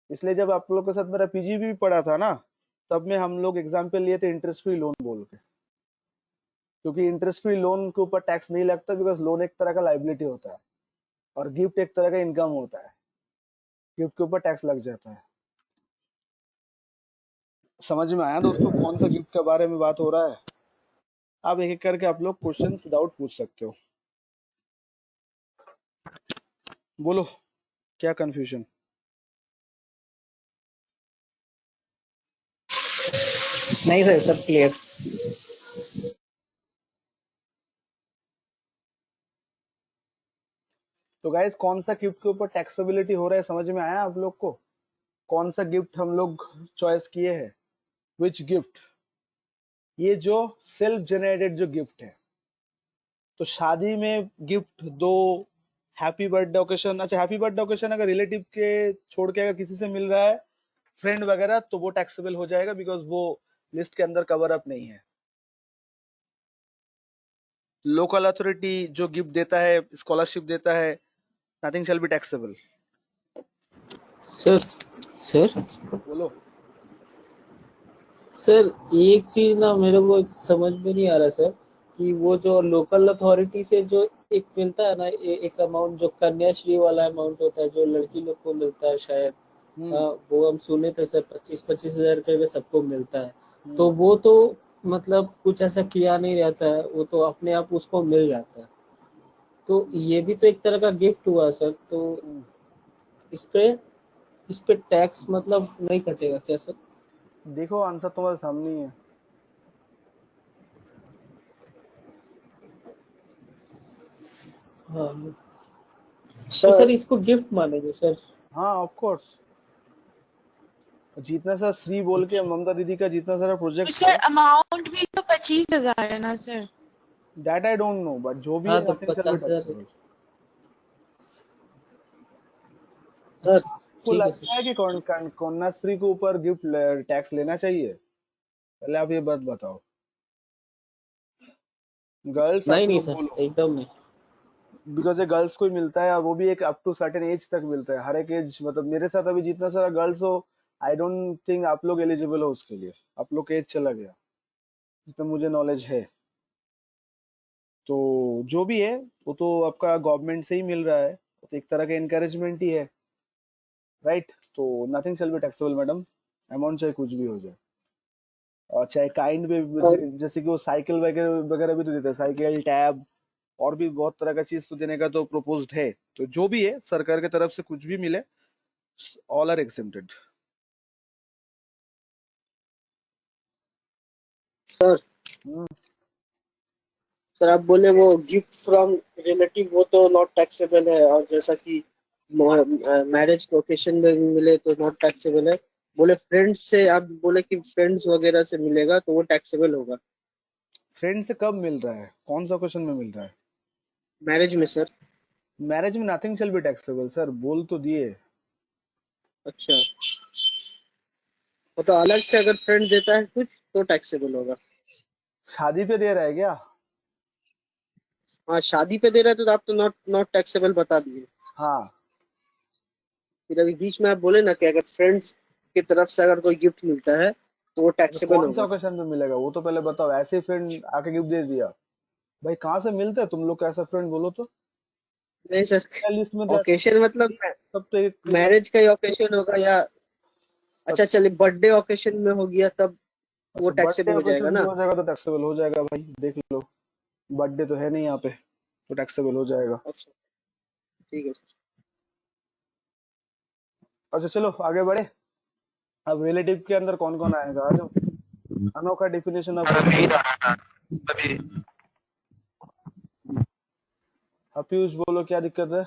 इसलिए जब आप लोग के साथ मेरा पीजीबी भी पढ़ा था ना, तब में हम लोग एग्जाम्पल लिए थे इंटरेस्ट फ्री लोन बोल के, क्योंकि इंटरेस्ट फ्री लोन के ऊपर टैक्स नहीं लगता, बिकॉज लोन एक तरह का लाइबिलिटी होता है और गिफ्ट एक तरह का इनकम होता है, गिफ्ट के ऊपर टैक्स लग जाता है। समझ में आया दोस्तों कौन सा गिफ्ट के बारे में बात हो रहा है? अब एक एक करके आप लोग क्वेश्चन डाउट पूछ सकते हो, बोलो क्या कंफ्यूजन?
नहीं सर, सब क्लियर।
तो गाइस कौन सा गिफ्ट के ऊपर टैक्सेबिलिटी हो रहा है समझ में आया आप लोग को? कौन सा गिफ्ट हम लोग चॉइस किए हैं? विच गिफ्ट? ये जो सेल्फ जनरेटेड जो गिफ्ट है। तो शादी में गिफ्ट दो, हैप्पी बर्थडे ओकेशन, अच्छा हैप्पी बर्थडे ओकेशन अगर रिलेटिव के छोड़ के अगर किसी से मिल रहा है, फ्रेंड वगैरह, तो वो टैक्सेबल हो जाएगा बिकॉज वो लिस्ट के अंदर कवर अप नहीं है। लोकल अथॉरिटी जो गिफ्ट देता है, स्कॉलरशिप देता है, nothing shall be taxable.
Sir sir
बोलो।
सर एक चीज ना मेरे को समझ में नहीं आ रहा सर, कि वो जो लोकल अथॉरिटी से जो एक मिलता है ना, एक अमाउंट जो कन्याश्री वाला अमाउंट होता है जो लड़की लोग को मिलता है शायद, वो हम सुने थे सर 25,000 करके सबको मिलता है। तो वो तो मतलब कुछ ऐसा किया नहीं रहता है, वो तो अपने आप उसको मिल जाता है। तो ये भी तो एक तरह का गिफ्ट हुआ सर। तो इस पे इस पे टैक्स मतलब नहीं कटेगा क्या सर?
देखो आंसर तुम्हारे सामने ही है।
हाँ, तो सर इसको गिफ्ट मानेंगे सर?
हाँ ऑफ कोर्स। जितना सा श्री बोल के
अच्छा,
ममता दीदी का जितना सारा
तो
प्रोजेक्ट
सर
है,
अमाउंट भी तो 25,000 है ना sir?
That I don't know, but जो भी
हाँ
है
तो
nothing shall B
50,000।
Taxable.
Sir
आपको
ठीक है
लगता है
सर।
कि कन्याश्री के ऊपर गिफ्ट टैक्स लेना चाहिए? पहले आप ये बात बताओ। गर्ल्स
नहीं
आप
नहीं
लोग
सर,
बोलो,
एकदम नहीं।
बिकॉज ये गर्ल्स को ही मिलता है और वो भी एक अप टू सर्टेन एज तक मिलता है। हर एक एज, मतलब मेरे साथ अभी जितना सारा गर्ल्स हो, आई डोंट थिंक आप लोग एलिजिबल हो उसके लिए। आप लोग का एज चला गया जितना मुझे नॉलेज है। तो जो भी है वो तो आपका गवर्नमेंट से ही मिल रहा है, तो एक तरह का इनकरेजमेंट ही है, राइट? तो nothing shall be taxable madam, amount चाहे कुछ भी हो जाए। और चाहे काइंड में जैसे कि वो साइकिल वगैरह वगैरह भी तो देते हैं, साइकिल, टैब, और भी बहुत तरह का चीज तो देने का तो प्रोपोज्ड है। तो जो भी है सरकार की तरफ से कुछ भी मिले, all are exempted।
Sir
hmm,
sir आप बोले वो गिफ्ट फ्रॉम रिलेटिव वो तो नॉट टैक्सेबल है, और जैसा कि मैरिज के ओकेशन में भी मिले तो नॉट टैक्सेबल है। बोले फ्रेंड्स से, आप बोले कि फ्रेंड्स वगैरह से मिलेगा तो वो टैक्सेबल होगा।
फ्रेंड से कब मिल रहा है? कौन सा क्वेश्चन में मिल रहा है?
मैरिज में सर।
मैरिज में nothing shall be taxable sir, बोल तो दिए।
अच्छा, वो तो अलग से अगर फ्रेंड देता है कुछ तो टैक्सेबल होगा।
शादी पे दे रहा है क्या?
हाँ शादी पे दे रहा है तो आप तो नॉट नॉट टैक्सेबल बता दिए।
हाँ।
फिर अभी बीच में आप बोले ना कि अगर फ्रेंड्स की तरफ से अगर कोई गिफ्ट मिलता है तो वो
तो
टैक्सेबल
कौन सा
होगा।
ओकेशन पे मिलेगा वो तो पहले बताओ। ऐसे फ्रेंड आके गिफ्ट दे दिया, भाई कहाँ से मिलते हैं तुम लोग? कैसा फ्रेंड बोलो तो?
नहीं सर,
क्या लिस्ट में तो
ओकेशन मतलब
सब तो एक सब,
मैरिज का ही ओकेशन होगा या?
सब।
अच्छा चलिए बर्थडे ओकेशन में हो गया तब वो
अच्छा बर्थडे
टैक्सेबल हो जाएगा
ओकेशन पे
ना?
हो जाएगा तो टैक्सेबल हो जाएगा भाई, देख लो। बर्थडे तो है नहीं यहाँ पे, तो टैक्सेबल हो जाएगा।
अच्छा ठीक है सर।
अच्छा चलो आगे बढ़े। अब रिलेटिव के अंदर कौन कौन आएगा, आ जाओ। अनोखा डेफिनेशन ऑफ रिलेटिव। अब पीयूष बोलो क्या दिक्कत है?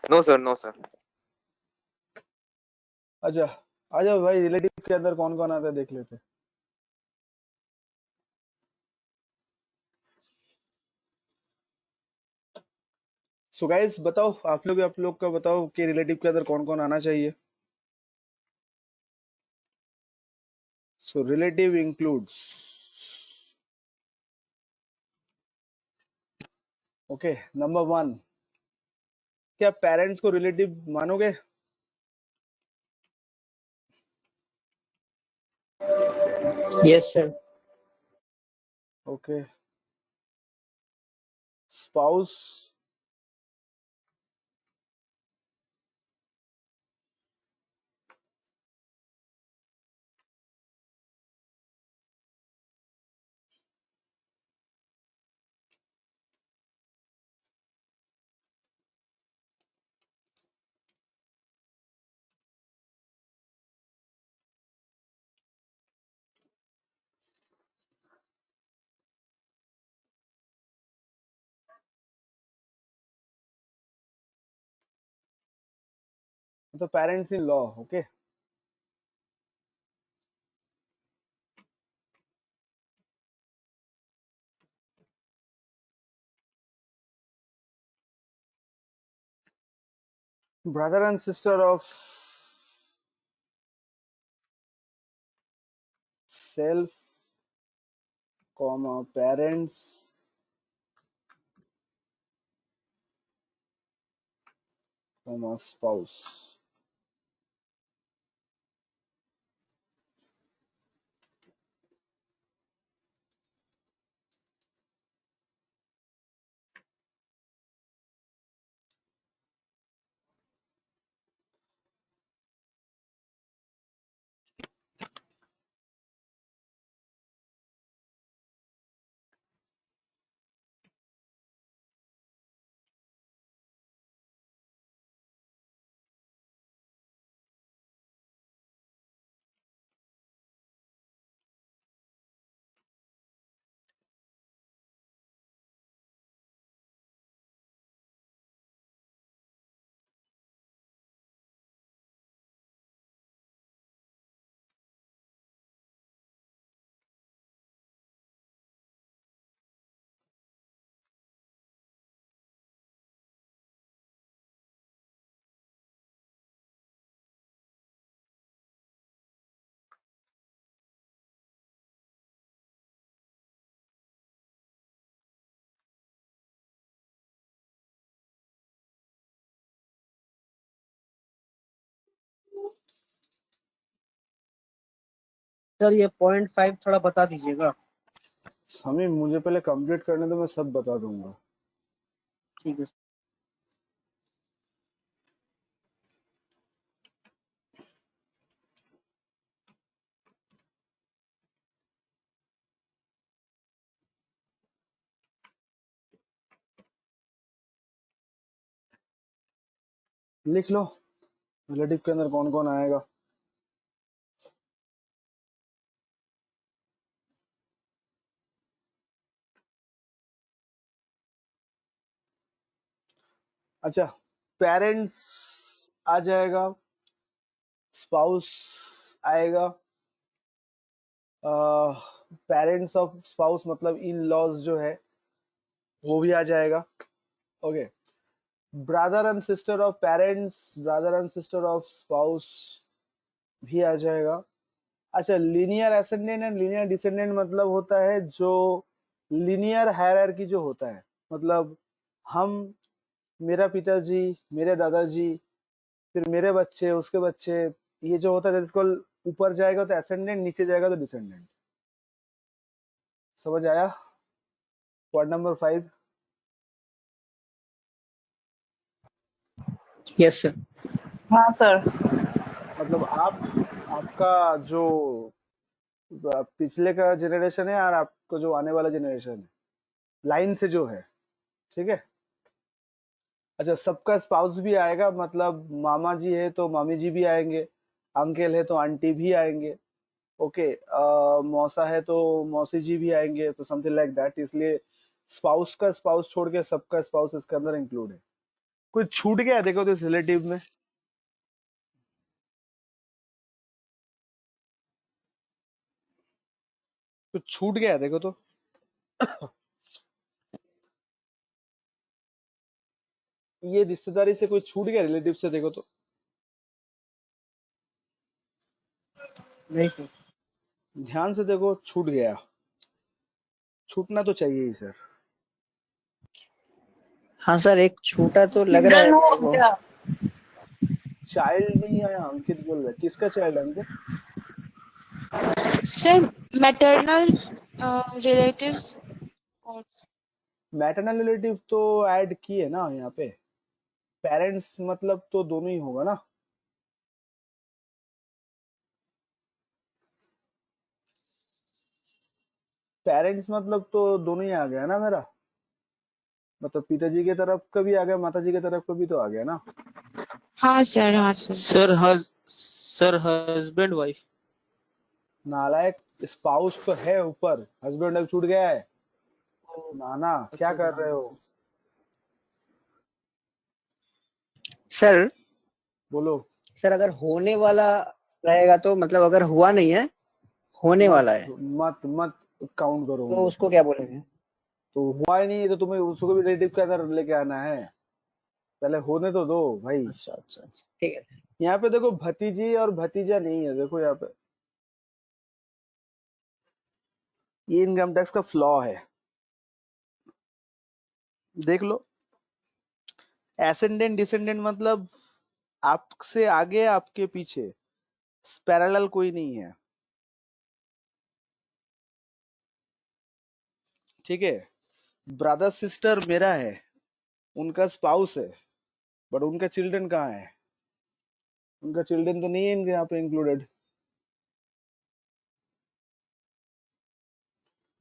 No, sir. No, sir.
अच्छा आ जाओ भाई, रिलेटिव के अंदर कौन कौन आता है देख लेते हैं। सो गाइस बताओ, आप लोग का बताओ कि रिलेटिव के अंदर कौन कौन आना चाहिए। So relative includes, okay, number one, क्या पेरेंट्स को रिलेटिव मानोगे?
Yes sir.
ओके। स्पाउस, तो parents in law. Okay, brother and sister of self, comma parents, comma spouse.
Sir ये 0.5 थोड़ा बता दीजिएगा।
समी, मुझे पहले कंप्लीट करने दो, मैं सब बता दूंगा.
ठीक है।
लिख लो रिलेटिव के अंदर कौन कौन आएगा. अच्छा, पेरेंट्स आ जाएगा, स्पाउस आएगा, पेरेंट्स ऑफ स्पाउस मतलब इन लॉज जो है वो भी आ जाएगा. Okay, brother and sister of parents, brother and sister of spouse भी आ जाएगा. अच्छा, linear ascendant and linear descendant मतलब होता है जो लीनियर हायरार्की जो होता है, मतलब हम, मेरा पिताजी, मेरे दादाजी, फिर मेरे बच्चे, उसके बच्चे, ये जो होता है इसको ऊपर जाएगा तो एसेंडेंट, नीचे जाएगा तो डिसेंडेंट. समझ आया? Point number 5.
Yes sir.
हाँ सर।
मतलब आपका जो पिछले का जनरेशन है और आपको जो आने वाला जनरेशन है, लाइन से जो है, ठीक है. अच्छा, सबका स्पाउस भी आएगा, मतलब मामा जी है तो मामी जी भी आएंगे, अंकल है तो आंटी भी आएंगे. ओके, मौसा है तो मौसी जी भी आएंगे, तो समथिंग लाइक दैट. इसलिए स्पाउस का स्पाउस छोड़ के सबका स्पाउस इसके अंदर इंक्लूड है. कुछ छूट गया है देखो तो इस रिलेटिव में. कुछ छूट गया है देखो तो. ये रिश्तेदारी से कोई छूट गया रिलेटिव से देखो तो.
नहीं सर।
ध्यान से देखो, छूट गया. छूटना तो चाहिए ही सर.
हाँ सर, एक छोटा तो लग रहा है
डन हो
मेरे को।
गया।
चाइल्ड नहीं आया, अंकित बोल रहा है. किसका चाइल्ड अंकित?
सर मैटरनल रिलेटिव्स और
मैटरनल रिलेटिव तो ऐड किए ना यहाँ पे. पेरेंट्स मतलब तो दोनों ही होगा ना. पेरेंट्स मतलब तो दोनों ही आ गया ना मेरा. मतलब पिताजी की तरफ का भी आ गया, माताजी की तरफ का भी तो आ गया ना.
हाँ सर, हाँ सर।
Sir husband wife.
नालायक, स्पाउस तो है ऊपर, हस्बैंड अब छूट गया है. नाना क्या
अच्छा
कर
अच्छा।
रहे हो?
सर
बोलो.
सर अगर होने वाला रहेगा तो मतलब अगर हुआ नहीं है, होने
मत
वाला है,
मत मत काउंट करो उन
तो
लोग
उसको
को।
क्या बोलेंगे?
तो हुआ ही नहीं है तो तुम्हें उसको भी रिलेटिव के अंदर लेके आना है, पहले होने तो दो भाई।
अच्छा अच्छा अच्छा, ठीक है।
यहाँ पे देखो भतीजी और भतीजा नहीं है, देखो यहाँ पे ये इनकम टैक्स का फ्लॉ है, देख लो। एसेंडेंट डिसेंडेंट मतलब आपसे आगे आपके पीछे, पैरेलल कोई नहीं है, ठीक है। ब्रदर सिस्टर मेरा है, उनका स्पाउस है, बट उनका चिल्ड्रन कहाँ है? उनका चिल्ड्रन तो नहीं है इनके यहाँ पे included.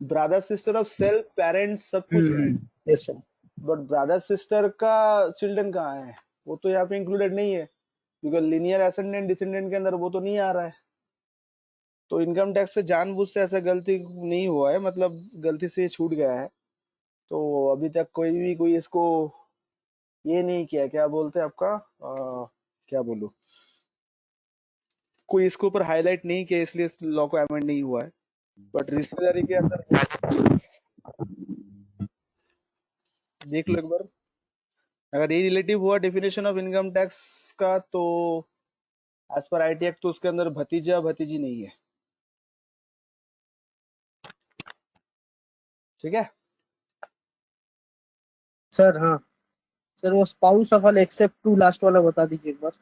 Brother sister of self parents सब कुछ है,
yes sir.
But brother sister का चिल्ड्रन कहाँ है? वो तो यहाँ पे इंक्लूडेड नहीं है, क्योंकि लीनियर एसेंडेंट डिसेंडेंट के अंदर वो तो नहीं आ रहा है। तो इनकम टैक्स से जानबूझ से ऐसा गलती नहीं हुआ है, मतलब गलती से ये छूट गया है। तो अभी तक कोई इसको ये नहीं किया, क्या बोलते हैं आपका क्या बोलूं, कोई इसके ऊपर हाईलाइट नहीं किया, इसलिए इस लॉ को अमेंड नहीं हुआ है। बट रिश्तेदारी के अंदर देख लो एक बार, अगर ये रिलेटिव हुआ डेफिनेशन ऑफ इनकम टैक्स का, तो एज पर आईटी एक्ट तो उसके अंदर भतीजा भतीजी नहीं है, ठीक है।
सर हाँ, सर वो स्पाउस ऑफ वाला एक्सेप्ट टू लास्ट वाला बता दीजिए एक बार।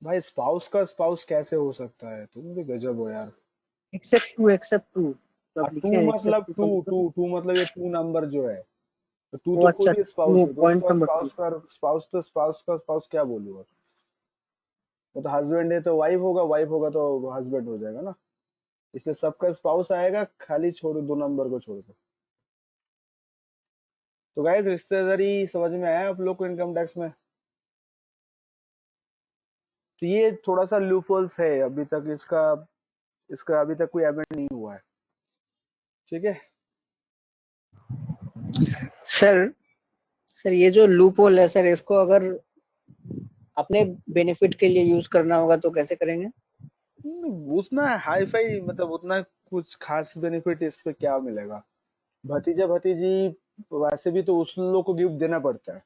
भाई स्पाउस का स्पाउस कैसे हो सकता है, तुम भी गजब हो यार।
एक्सेप्ट टू तो आप लिखे
टू
हैं एक्सेप्ट
मतलब
टू का
टू
मतलब।
टू टू मतलब ये टू नंबर जो है, तो टू
वो
तो
अच्छा,
खुद ही स्पाउस
टू
है, तो
पॉइंट
उसका
नंबर टू।
स्पाउस क्या बोलूँ और? वो तो हस्बैंड है तो वाइफ होगा तो हस्बैंड हो जाएगा ना, इसलिए सबका स्पाउस आएगा, खाली छोड़ दो नंबर को छोड़ दो। तो गाइस रिश्तेदारी समझ में आया आप लोग को इनकम टैक्स में? तो ये थोड़ा सा लूपहोल्स है, अभी तक इसका इसका अभी तक कोई अमेंड नहीं हुआ है, ठीक है।
सर सर ये जो लूप होल है सर, इसको अगर अपने बेनिफिट के लिए यूज करना होगा तो कैसे करेंगे?
उतना हाई फाई मतलब उतना कुछ खास बेनिफिट इस पे क्या मिलेगा? भतीजा भतीजी वैसे भी तो उस लोग को गिफ्ट देना पड़ता है,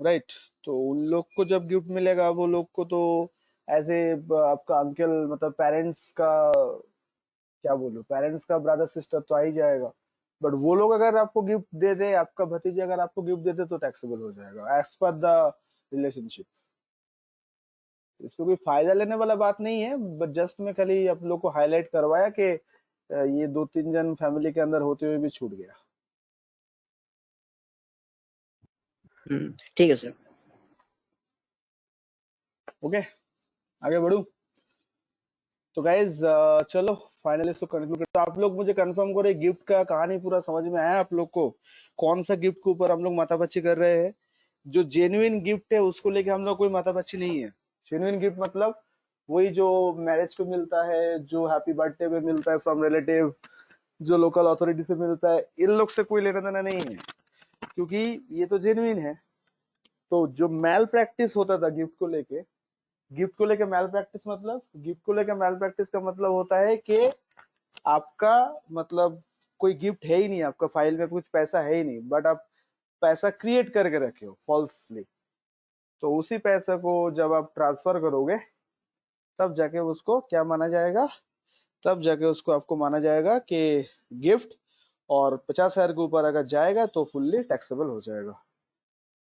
राइट। तो उन लोग को जब गिफ्ट मिलेगा, वो लोग को तो एज ए आपका अंकल मतलब पेरेंट्स का, क्या बोलूं, पेरेंट्स का ब्रदर सिस्टर तो आ ही जाएगा। बट वो लोग अगर आपको गिफ्ट दे दे, आपका भतीजा अगर आपको गिफ्ट दे दे, तो टैक्सेबल हो जाएगा एज पर द रिलेशनशिप। इसमें कोई फायदा लेने वाला बात नहीं है, बट जस्ट मैं खाली आप लोग को हाईलाइट करवाया कि ये 2-3 जन फैमिली के अंदर होते हुए भी छूट गया।
ठीक है सर।
ओके, आगे बढ़ू। तो गाइज चलो फाइनली इसको कंक्लूड करते हैं। तो आप लोग मुझे कंफर्म करो, गिफ्ट का कहानी पूरा समझ में आया आप लोग को? कौन सा गिफ्ट के ऊपर हम लोग माथापच्ची कर रहे हैं? जो जेन्युइन गिफ्ट है उसको लेके हम लोग कोई माथापच्ची नहीं है। जेन्युइन गिफ्ट मतलब वही जो मैरिज पे मिलता है, जो हैप्पी बर्थडे पे मिलता है फ्रॉम रिलेटिव, जो लोकल अथॉरिटी से मिलता है, इन लोग से कोई लेना देना नहीं है, क्योंकि ये तो जेन्युइन है। तो जो मैल प्रैक्टिस होता था गिफ्ट को लेके मैल प्रैक्टिस मतलब, गिफ्ट को लेके मैल प्रैक्टिस का मतलब होता है कि आपका मतलब कोई गिफ्ट है ही नहीं, आपका फाइल में कुछ पैसा है ही नहीं, बट आप पैसा क्रिएट करके रखे हो फॉल्सली। तो उसी पैसे को जब आप ट्रांसफर करोगे, तब जाके उसको क्या माना जाएगा? तब जाके उसको आपको माना जाएगा कि गिफ्ट, और 50,000 के ऊपर अगर जाएगा तो फुल्ली टैक्सेबल हो जाएगा,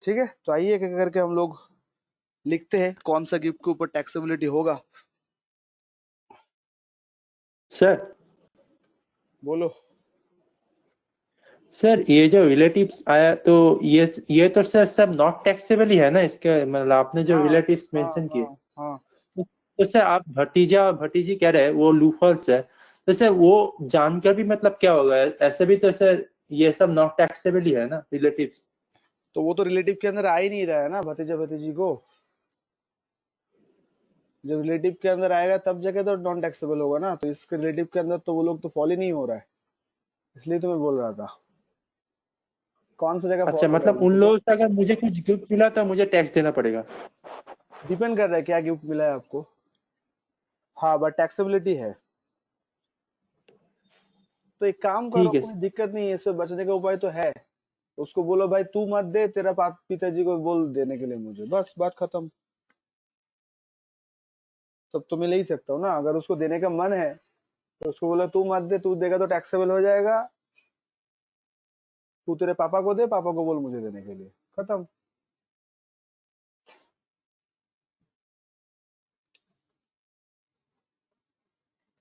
ठीक है। तो आइए एक एक करके हम लोग लिखते हैं कौन सा गिफ्ट के ऊपर टैक्सेबिलिटी होगा।
सर
बोलो।
सर ये जो रिलेटिव्स आया तो ये तो सर सब नॉट टैक्सेबल ही है ना, इसके मतलब आपने जो
हाँ
रिलेटिव्स
हाँ
मेंशन किए,
हाँ हाँ।
तो सर आप भतीजा भतीजी कह रहे हैं वो लूपहोल्स है, तो सर वो जानकर भी मतलब क्या होगा? ऐसे भी तो सर ये सब नॉट टैक्सेबल ही है ना रिलेटिव्स।
तो वो तो रिलेटिव के अंदर आ ही नहीं रहा है ना भतीजा भतीजी को। जब रिलेटिव के अंदर आएगा तब जगह तो नॉन टैक्सेबल होगा ना, तो इसके रिलेटिव के अंदर तो वो लोग तो फॉल ही नहीं हो रहा है, इसलिए तो मैं बोल रहा था कौन सा जगह
अच्छा,
फॉल हो रहा है
मतलब
वो
उन
बोलो।
लोगों से अगर मुझे कुछ गिफ्ट मिला तो मुझे टैक्स देना पड़ेगा?
डिपेंड कर रहा है क्या गिफ्ट मिला है आपको। हाँ बट टैक्सेबिलिटी है। तो एक काम करो,
ठीक है
कोई
सर।
दिक्कत नहीं है, इससे बचने का उपाय तो है। उसको बोलो भाई तू मत दे, तेरा पिताजी को बोल देने के लिए मुझे, बस बात खत्म। तब तो मैं ले ही सकता हूँ ना, अगर उसको देने का मन है तो उसको बोला तू मत दे, तू देगा तो टैक्सेबल हो जाएगा, तू तेरे पापा को दे, पापा को बोल मुझे देने के लिए, खत्म।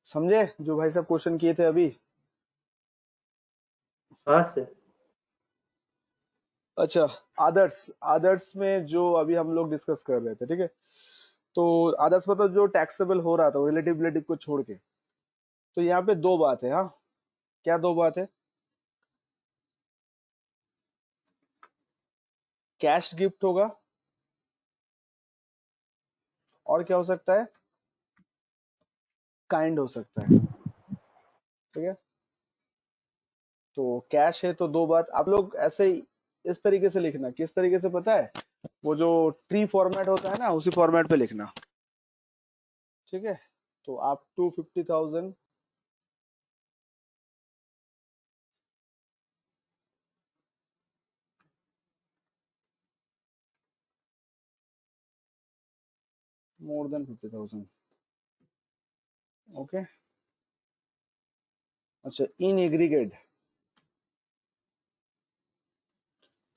समझे जो भाई साहब क्वेश्चन किए थे अभी?
हाँ सर।
अच्छा, आदर्स, आदर्स में जो अभी हम लोग डिस्कस कर रहे थे, ठीक है, तो आदर्स मतलब जो टैक्सेबल हो रहा था रिलेटिव रिलेटिव को छोड़ के, तो यहाँ पे दो बात है। हाँ, क्या दो बात है? कैश गिफ्ट होगा, और क्या हो सकता है? काइंड हो सकता है, ठीक है। तो कैश है तो दो बात, आप लोग ऐसे ही इस तरीके से लिखना, किस तरीके से पता है? वो जो ट्री फॉर्मेट होता है ना, उसी फॉर्मेट पे लिखना, ठीक है। तो आप टू 50,000 मोर देन 50,000, ओके। अच्छा, इन एग्रीगेट,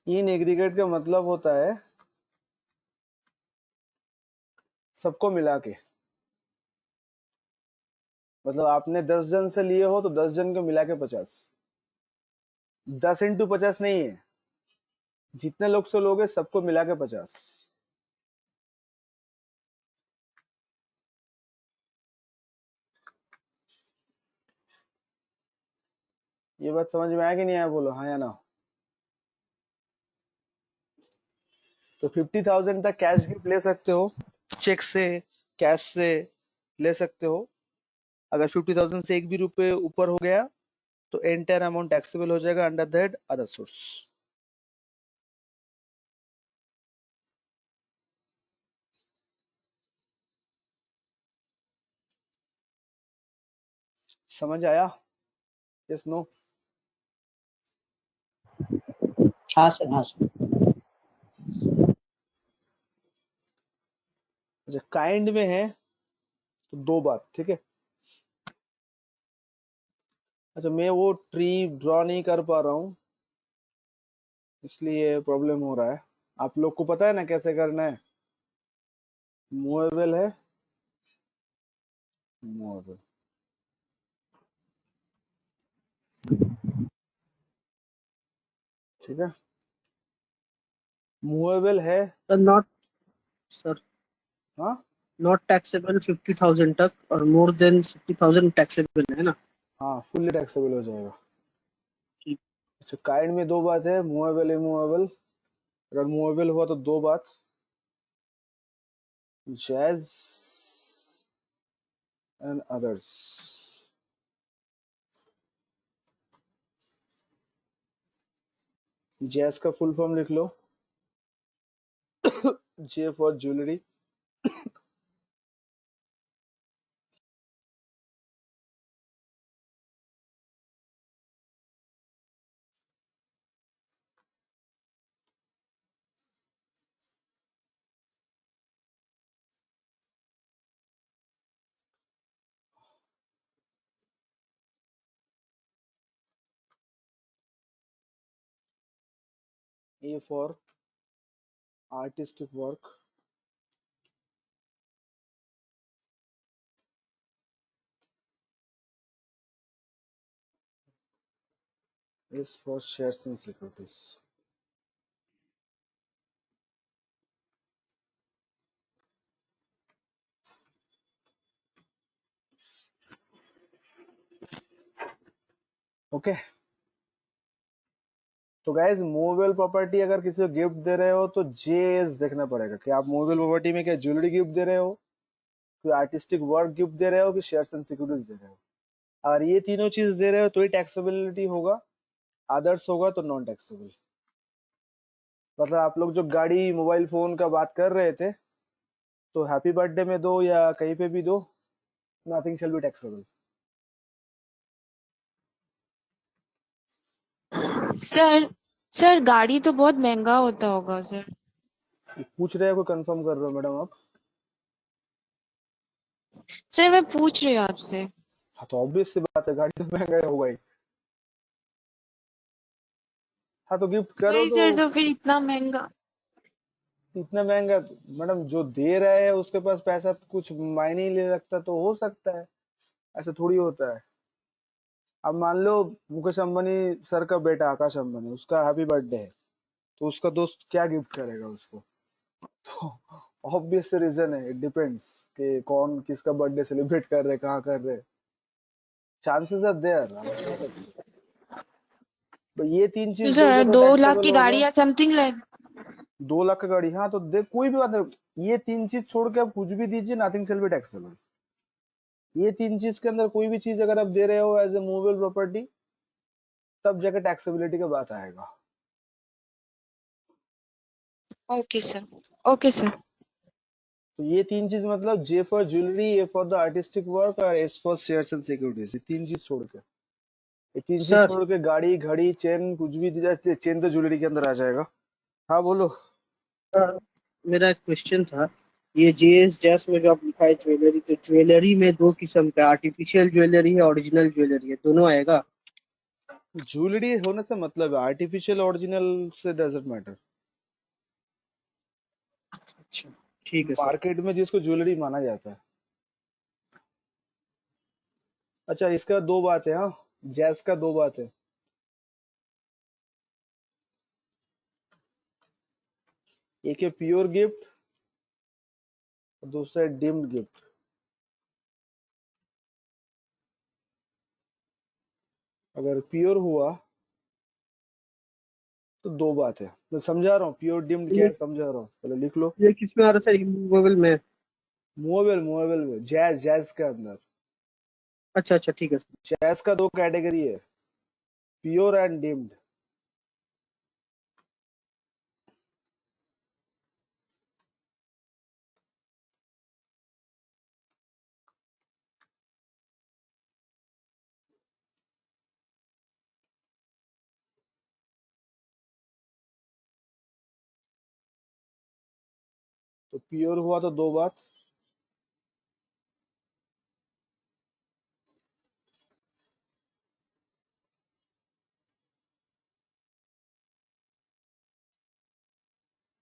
इन एग्रीगेट का मतलब होता है सबको मिला के, मतलब आपने 10 जन से लिए हो तो 10 जन को मिला के 50, 10 इंटू 50 नहीं है, जितने लोग से लोगे सबको मिला के 50। ये बात समझ में आया कि नहीं आया? बोलो हाँ या ना। तो 50,000 तक कैश गिफ्ट ले सकते हो, चेक से, कैश से ले सकते हो। अगर 50,000 से एक भी रुपए ऊपर हो गया तो एंटायर अमाउंट टैक्सेबल हो जाएगा अंडर दैट अदर सोर्स। समझ आया? Yes no?
हाँ सर, हाँ सर।
अच्छा, काइंड में है तो दो बात, ठीक है। अच्छा, मैं वो ट्री ड्रॉ नहीं कर पा रहा हूँ, इसलिए प्रॉब्लम हो रहा है। आप लोग को पता है ना कैसे करना है? मूवेबल है, मूवेबल, ठीक है, मूवेबल है।
सर नॉट, सर
हाँ
नॉट टैक्सेबल 50,000 तक, और मोर देन 50,000 टैक्सेबल है ना?
हाँ, फुल्ली टैक्सेबल हो जाएगा।
ठीक।
अच्छा, काइंड में दो बात है, मूवेबल इमूवेबल। अगर मूवेबल हुआ तो दो बात, जैज एंड अदर्स। जैज का फुल फॉर्म लिख लो, J for jewellery, A for artistic work, S for shares and securities. Okay. तो गाइज, मूवेबल प्रॉपर्टी अगर किसी को गिफ्ट दे रहे हो तो जेएस देखना पड़ेगा कि आप मूवेबल प्रॉपर्टी में क्या ज्वेलरी गिफ्ट दे रहे हो, कोई आर्टिस्टिक वर्क गिफ्ट दे रहे हो, कि शेयर्स एंड सिक्योरिटीज दे रहे हो। अगर ये तीनों चीज दे रहे हो तो ही टैक्सेबिलिटी होगा, अदर्स होगा तो नॉन टैक्सेबल। मतलब आप लोग जो गाड़ी मोबाइल फोन का बात कर रहे थे, तो हैप्पी बर्थडे में दो या कहीं पे भी दो, nothing shall be taxable.
Sir sir गाड़ी तो बहुत महंगा होता होगा सर।
पूछ रहे हैं कोई कंफर्म कर रहे हो मैडम आप?
सर मैं पूछ रही हूँ आपसे।
हाँ तो ऑब्वियस सी बात है, गाड़ी तो महंगा होगा ही। हाँ तो गिफ्ट करो
वही
तो।
सर, तो फिर इतना महंगा।
इतना महंगा मैडम, जो दे रहे हैं उसके पास पैसा कुछ मायने ही ले सकता, तो हो सकता है, ऐसा थोड़ी होता है। अब मान लो मुकेश अंबानी सर का बेटा आकाश अंबानी, उसका हैप्पी बर्थडे है, तो उसका दोस्त क्या गिफ्ट करेगा उसको? तो ऑब्वियस रीजन है, इट डिपेंड्स कि कौन किसका बर्थडे सेलिब्रेट कर रहे, कहाँ कर रहे। चांसेस आर देयर, आप कह सकते हो। तो ये तीन
तो
चीज दोगे
सर
तो
2 लाख
टैक्सेबल
की
हो
गाड़ी
गया।
या समथिंग लाइक।
2 लाख का गाड़ी, हाँ तो देख कोई भी बात नहीं, ये तीन चीज छोड़ के आप कुछ भी दीजिए, नथिंग सेल बी टैक्सेबल। ये तीन चीज के अंदर कोई भी चीज अगर आप दे रहे हो एज ए मूवेबल प्रॉपर्टी, तब जाकर टैक्सेबिलिटी का बात आएगा।
Okay sir, okay sir.
तो ये तीन चीज मतलब J for jewellery, A for the artistic work और S for shares and securities, ये तीन चीज छोड़ के, ये तीन चीज
सर
छोड़ के गाड़ी घड़ी चेन कुछ भी दिया, चेन तो ज्वेलरी के अंदर आ जाएगा। हाँ बोलो।
सर, मेरा एक क्वेश्चन था। ये जेएस जैस में जो आप लिखा है ज्वेलरी, तो ज्वेलरी में दो किस्म का, आर्टिफिशियल ज्वेलरी है, ओरिजिनल ज्वेलरी है, दोनों आएगा?
ज्वेलरी होने से मतलब है, आर्टिफिशियल ओरिजिनल से डजंट मैटर।
अच्छा, ठीक है सर।
मार्केट में जिसको ज्वेलरी माना जाता है। अच्छा इसका दो बात है, हाँ जैज का दो बात है। एक है प्योर गिफ्ट, दूसरा है डिम्ड गिफ्ट। अगर प्योर हुआ तो दो बात है, मैं समझा रहा हूँ प्योर डिम्ड क्या
ये
है, समझा रहा हूँ, पहले लिख लो।
ये किस में आ रहा है सर, इमूवेबल में?
मूवेबल, मूवेबल में जैज, जैज के अंदर
अच्छा अच्छा, ठीक है सर।
जैज का दो कैटेगरी है, प्योर एंड डिम्ड। तो प्योर हुआ तो दो बात,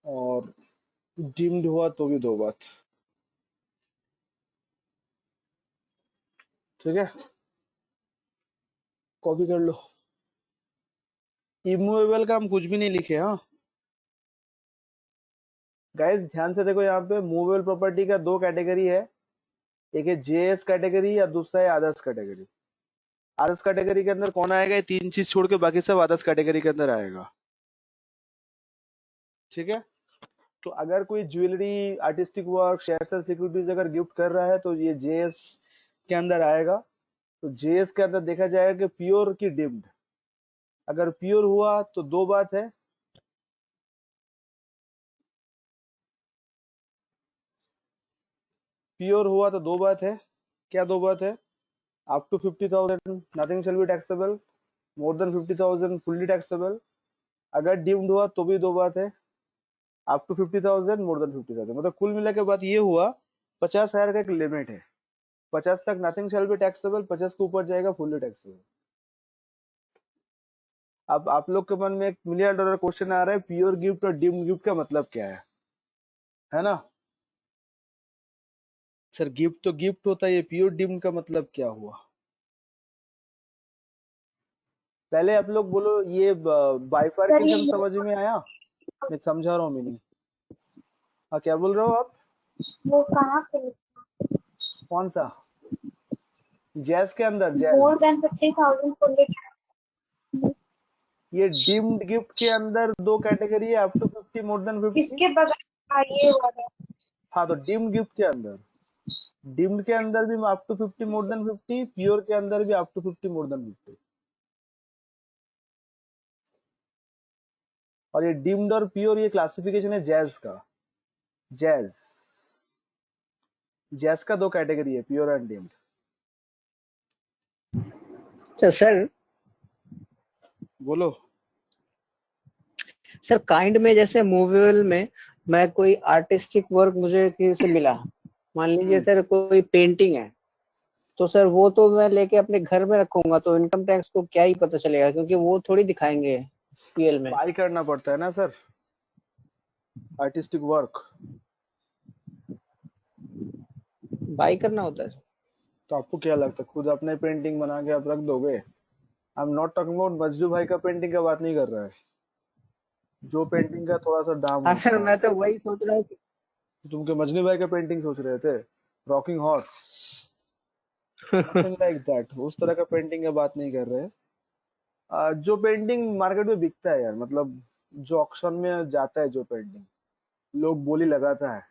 और डिम्ड हुआ तो भी दो बात। ठीक है, कॉपी कर लो। इमूवेबल का हम कुछ भी नहीं लिखे, हाँ गाइस ध्यान से देखो, यहाँ पे मूवेबल प्रॉपर्टी का दो कैटेगरी है, एक है जेएस कैटेगरी या दूसरा है आदर्श कैटेगरी। आदर्श कैटेगरी के अंदर कौन आएगा, ये तीन चीज छोड़ के बाकी सब आदर्श कैटेगरी के अंदर आएगा। ठीक है, तो अगर कोई jewellery, artistic work, shares and securities अगर गिफ्ट कर रहा है तो ये जेएस के अंदर आएगा। तो जेएस के अंदर देखा जाएगा कि प्योर की डिम्ड। अगर प्योर हुआ तो दो बात है, प्योर हुआ तो दो बात है। क्या दो बात है? Up to 50,000 nothing shall be taxable, more than 50,000 fully taxable. अगर डिम्ड हुआ तो भी दो बात है, अप टू 50,000, मोर देन 50,000। मतलब कुल मिला के बात ये हुआ 50,000 का एक लिमिट है, 50 तक नथिंग शैल बी टैक्सेबल, 50 के ऊपर जाएगा फुल्ली टैक्सेबल। अब आप लोग के मन में एक $1 million क्वेश्चन आ रहा है, प्योर गिफ्ट और डिम्ड गिफ्ट का मतलब क्या है ना? सर गिफ्ट तो गिफ्ट होता है, ये प्योर डिम्ड का मतलब क्या हुआ? पहले आप लोग बोलो, ये
सर
बाइफर्केशन
ये
समझ में आया? मैं समझा रहा हूँ मीनिंग। हाँ क्या बोल रहे हो आप?
वो कहाँ पे?
कौन सा? जैज के अंदर, जैज।
मोर देन 50,000 फुल्ली।
ये डिम्ड गिफ्ट के अंदर दो कैटेगरी है, अप टू 50, मोर देन 50।
इसके बगैर हाँ, ये वाला।
हाँ तो डिम्ड गिफ्ट के अंदर, डिम्ड के अंदर भी up to 50, more than 50, pure के अंदर भी अप टू 50, मोर देन 50। और ये डिम्ड और प्योर, ये क्लासिफिकेशन है जैज का, जैज। जैस का दो कैटेगरी है, प्योर एंड डीम्ड।
तो सर
बोलो।
सर काइंड में जैसे मूवेबल में मैं कोई आर्टिस्टिक वर्क मुझे किसी से मिला, मान लीजिए सर कोई पेंटिंग है, तो सर वो तो मैं लेके अपने घर में रखूंगा तो इनकम टैक्स को क्या ही पता चलेगा, क्योंकि वो थोड़ी दिखाएंगे पीएल में।
बाई करना पड़ता है ना सर, आर्टिस्टिक वर्क।
बाई करना होता है।
तो आपको क्या लगता है, खुद अपने पेंटिंग बना के आप रख दोगे? I am not talking about Majju bhai का पेंटिंग का बात नहीं कर रहा है, जो पेंटिंग का थोड़ा सा दाम
हाँ सर,
होता है।
मैं तो वही सोच रहा हूँ कि
तुम के मजनू भाई का पेंटिंग सोच रहे थे, rocking horse, nothing like that, उस तरह का पेंटिंग का बात नहीं कर रहे हैं। जो पेंटिंग मार्केट में बिकता है यार, मतलब जो ऑक्शन में जाता है, जो पेंटिंग लोग बोली लगाता है।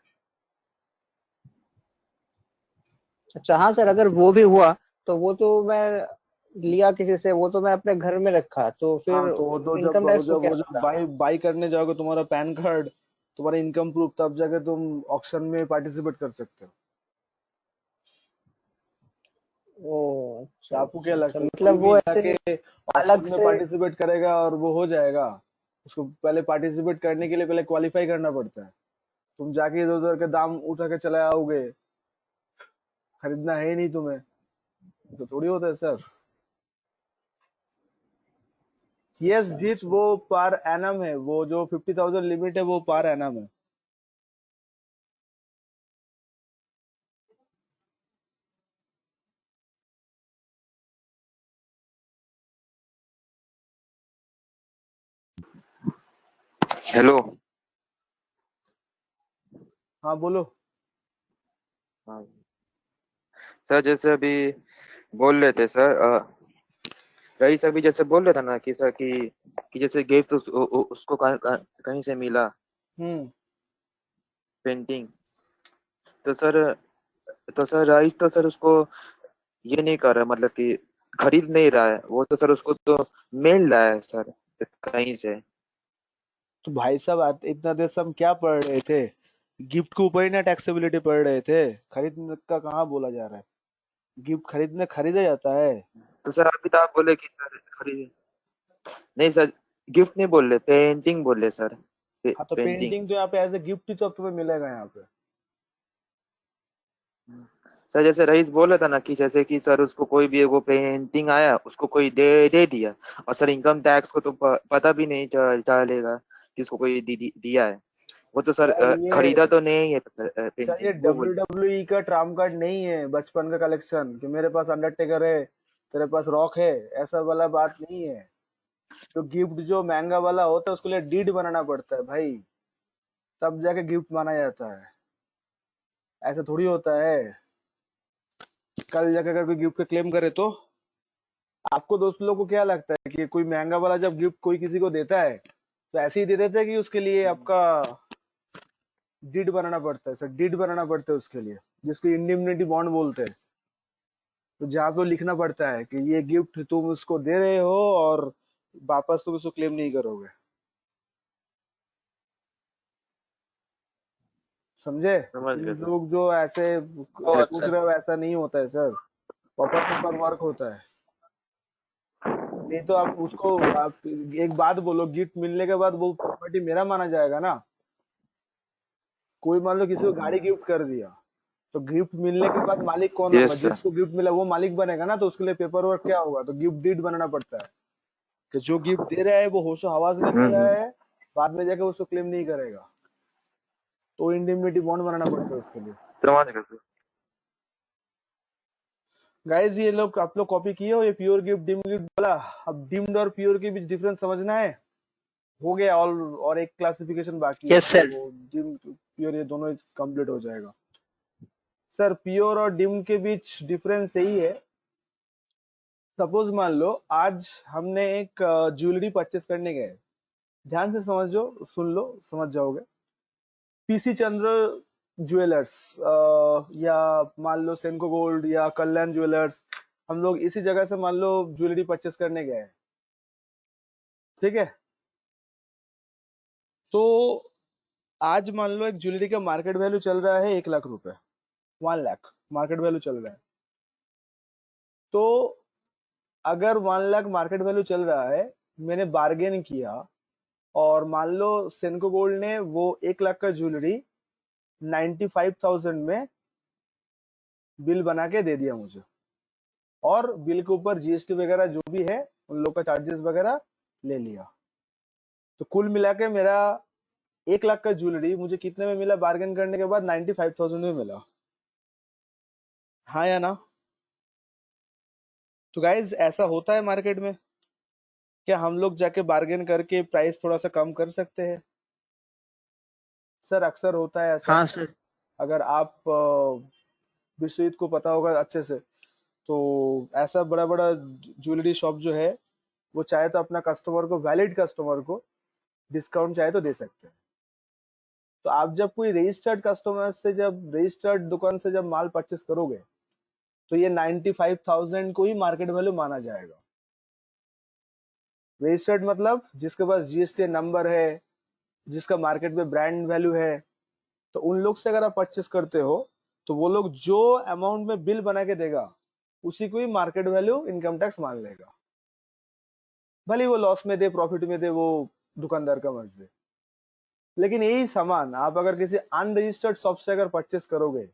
अच्छा हाँ सर, अगर वो भी हुआ तो वो तो मैं लिया किसी से, वो तो मैं अपने घर में रखा, तो फिर
हाँ, तो वो तो जब
इनकम
वो
टैक्स को
जब
क्या
वो जब
पता।
बाई बाई करने जाओगे, तुम्हारा पैन कार्ड, तुम्हारा इनकम प्रूफ, तब जाके तुम ऑक्शन में पार्टिसिपेट कर सकते हो।
ओ
तो
अच्छा
आपको क्या
अच्छा अच्छा,
लगता है कोई
मतलब
भी
वो
जाके
ऐसे
ऑक्शन
अलग
में
से।
पार्टिसिपेट करेगा और वो हो जाएगा? उसको पहले पार्टिसिपेट करने के लिए पहले क्वालिफाई करना पड़ता है। तुम जाके इधर उधर के दाम उठा के चले आओगे, खरीदना है ही नहीं तुम्हें, तो थोड़ी होता है सर। यस
अच्छा
जीत,
अच्छा।
वो पर एनम है, वो जो 50,000 लिमिट है वो पर एनम है।
हेलो।
हाँ बोलो।
हाँ सर, जैसे अभी बोल रहे थे सर, रईस अभी जैसे बोल रहे थे ना कि सर कि जैसे गिफ्ट उसको कहीं से मिला
हम्म।
पेंटिंग। तो सर रईस तो सर उसको ये नहीं कर रहा, मतलब कि खरीद नहीं रहा है वो, तो सर उसको तो मिल रहा है सर कहीं से।
तो भाई साहब इतना देर से हम क्या पढ़ रहे थे? गिफ्ट के ऊपर ही ना टैक्सेबिलिटी पढ़ रहे थे, खरीदने का कहाँ बोला जा रहा है? गिफ्ट खरीदने खरीदा जाता है।
तो सर अभी तो आप बोले कि सर खरीद, नहीं सर, गिफ्ट नहीं बोल रहे, पेंटिंग बोल रहे सर।
हाँ, तो
पेंटिंग।
पेंटिंग तो यहाँ पे एज ए गिफ्ट ही तो अब तुम्हें मिलेगा यहाँ पे।
सर जैसे रईस बोल रहा था ना कि जैसे कि सर उसको कोई भी वो पेंटिंग आया, उसको कोई दे दे दिया, और सर इनकम टैक्स को तो पता भी नहीं चलेगा कि उसको कोई दिया है। वो तो सर
सर ये
खरीदा तो नहीं है सर
सर ये
पेंटिंग, वो
डब्ल्यू
बोल।
डब्ल्यू ई का ट्राम कार्ड नहीं है, बचपन का कलेक्शन कि मेरे पास अंडरटेकर है, तेरे पास रॉक है, ऐसा वाला बात नहीं है। जो गिफ्ट जो महंगा वाला होता है उसके लिए डीड बनाना पड़ता है भाई, तब जाके गिफ्ट माना जाता है। ऐसा थोड़ी होता है कल जाके अगर कोई गिफ्ट का क्लेम करे तो। आपको दोस्त लोगों को क्या लगता है कि कोई महंगा वाला जब गिफ्ट कोई किसी को देता है तो ऐसे ही दे देते हैं कि उसके लिए आपका डीड बनाना पड़ता है? सर डीड बनाना पड़ता है उसके लिए, जिसको इंडिमनिटी बॉन्ड बोलते हैं। तो जहाँ पे लिखना पड़ता है कि ये गिफ्ट तुम उसको दे रहे हो और वापस तुम उसको क्लेम नहीं करोगे। समझे?
समझ
तुम
गए सर।
लोग जो ऐसे
ओ
पूछ
अच्छा।
रहे हो ऐसा नहीं होता है सर, प्रॉपर पेपर वर्क होता है। नहीं तो आप उसको आप एक बात बोलो, गिफ्ट मिलने के बाद वो प्रॉपर्टी मेरा माना जाएगा ना? कोई मान लो किसी को गाड़ी गिफ्ट कर दिया, तो गिफ्ट मिलने के बाद मालिक कौन होगा?
Yes sir.
जिसको गिफ्ट मिला वो मालिक बनेगा ना, तो उसके लिए पेपर वर्क क्या होगा? तो गिफ्ट डीड बनाना पड़ता है कि जो गिफ्ट दे रहा है वो होशो हवास में दे रहा
हम्म।
है, बाद में जाके उसको क्लेम नहीं करेगा, तो इंडिमनिटी बॉन्ड बनाना पड़ता है उसके लिए।
समझ गए सर।
गाइस ये लोग आप लोग कॉपी किए हो ये प्योर गिफ्ट डिम गिफ्ट वाला? अब डिम्ड और प्योर के बीच डिफरेंस समझना है? हो गया और एक क्लासिफिकेशन बाकी है,
यस
तो
सर।
वो डिम प्योर ये दोनों कंप्लीट हो जाएगा। सर प्योर और डिम के बीच डिफरेंस यही है, सपोज मान लो आज हमने एक ज्वेलरी परचेस करने गए, ध्यान से समझो, सुन लो समझ जाओगे। पीसी चंद्र ज्वेलर्स या मान लो सेनको गोल्ड या कल्याण ज्वेलर्स, हम लोग इसी जगह से मान लो ज्वेलरी परचेस करने गए हैं, ठीक है? तो आज मान लो एक ज्वेलरी का मार्केट वैल्यू चल रहा है 1 लाख रुपए, 1 लाख मार्केट वैल्यू चल रहा है। तो अगर 1 लाख मार्केट वैल्यू चल रहा है, मैंने बार्गेन किया और मान लो सेनको गोल्ड ने वो 1 लाख का ज्वेलरी 95,000 में बिल बना के दे दिया मुझे, और बिल के ऊपर जीएसटी वगैरह जो भी है उन लोग का चार्जेस वगैरह ले लिया। तो कुल मिला के मेरा 1 लाख का ज्वेलरी मुझे कितने में मिला? बार्गेन करने के बाद 95,000 में मिला। हाँ या ना? तो गाइज ऐसा होता है मार्केट में, क्या हम लोग जाके बार्गेन करके प्राइस थोड़ा सा कम कर सकते हैं? सर अक्सर होता है ऐसा।
हाँ सर।
अगर आप विश्वजीत को पता होगा अच्छे से, तो ऐसा बड़ा बड़ा ज्वेलरी शॉप जो है वो चाहे तो अपना कस्टमर को, वैलिड कस्टमर को डिस्काउंट चाहे तो दे सकते हैं। तो आप जब कोई रजिस्टर्ड कस्टमर से, जब रजिस्टर्ड दुकान से जब माल परचेस करोगे, तो ये 95,000 को ही मार्केट वैल्यू माना जाएगा। रजिस्टर्ड मतलब जिसके पास जीएसटी नंबर है, जिसका मार्केट में ब्रांड वैल्यू है, तो उन लोग से अगर आप परचेस करते हो तो वो लोग जो अमाउंट में बिल बना के देगा उसी को ही मार्केट वैल्यू इनकम टैक्स मान लेगा, भले वो लॉस में दे प्रॉफिट में दे, वो दुकानदार का मर्जी। लेकिन यही सामान आप अगर किसी अनरजिस्टर्ड शॉप से अगर परचेस करोगे,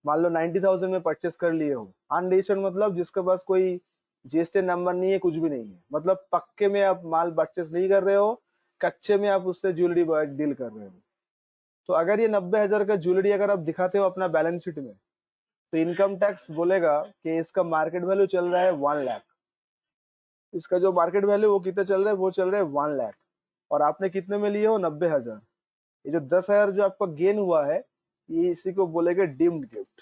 मान लो 90,000 में परचेस कर लिए हो, अनरजिस्टर्ड मतलब जिसके पास कोई जीएसटी नंबर नहीं है, कुछ भी नहीं है, मतलब पक्के में आप माल परचेस नहीं कर रहे हो, कच्चे में आप उससे ज्वेलरी डील कर रहे हो। तो अगर ये 90,000 का ज्वेलरी अगर आप दिखाते हो अपना बैलेंस शीट में, तो इनकम टैक्स बोलेगा कि इसका मार्केट वैल्यू चल रहा है 1 लाख। इसका जो मार्केट वैल्यू वो कितना चल रहा है? वो चल रहा है 1 लाख, और आपने कितने में लिए हो? 90,000। ये जो 10,000 जो आपका गेन हुआ है, ये इसी को बोलेगा डीम्ड गिफ्ट।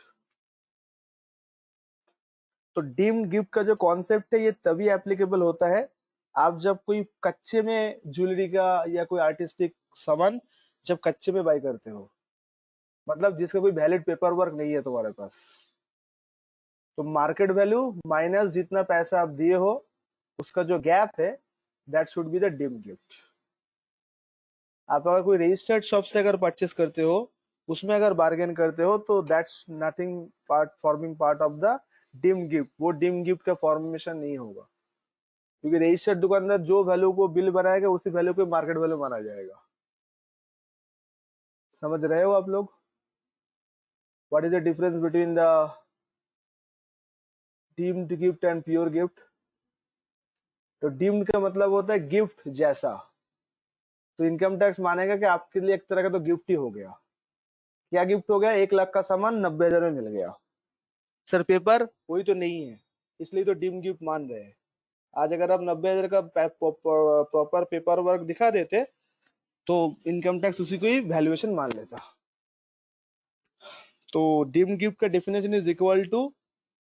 तो डीम्ड गिफ्ट का जो कॉन्सेप्ट है ये तभी एप्लीकेबल होता है आप जब कोई कच्चे में ज्वेलरी का या कोई आर्टिस्टिक सामान जब कच्चे में बाय करते हो, मतलब जिसका कोई वैलिड पेपर वर्क नहीं है तुम्हारे पास। तो मार्केट वैल्यू माइनस जितना पैसा आप दिए हो उसका जो गैप है, that should be the deemed gift. आप अगर कोई रजिस्टर्ड शॉप से अगर परचेस करते हो, उसमें अगर बार्गेन करते हो, तो that's nothing part forming part of the deemed gift. वो डीम्ड गिफ्ट का फॉर्मेशन नहीं होगा, क्योंकि रजिस्टर्ड दुकानदार जो वैल्यू को बिल बनाएगा उसी वैल्यू को मार्केट वैल्यू माना जाएगा। समझ रहे हो आप लोग? What is the difference between the deemed gift and pure gift? तो डीम्ड का मतलब होता है गिफ्ट जैसा, तो इनकम टैक्स मानेगा कि आपके लिए एक तरह का तो गिफ्ट ही हो गया। क्या गिफ्ट हो गया? 1 लाख का सामान 90,000 में मिल गया। सर पेपर वही तो नहीं है, इसलिए तो डीम्ड गिफ्ट मान रहे हैं। आज अगर आप 90,000 का प्रॉपर पेपर वर्क दिखा देते तो इनकम टैक्स उसी को ही वैल्यूएशन मान लेता। तो डीम्ड गिफ्ट का definition is equal to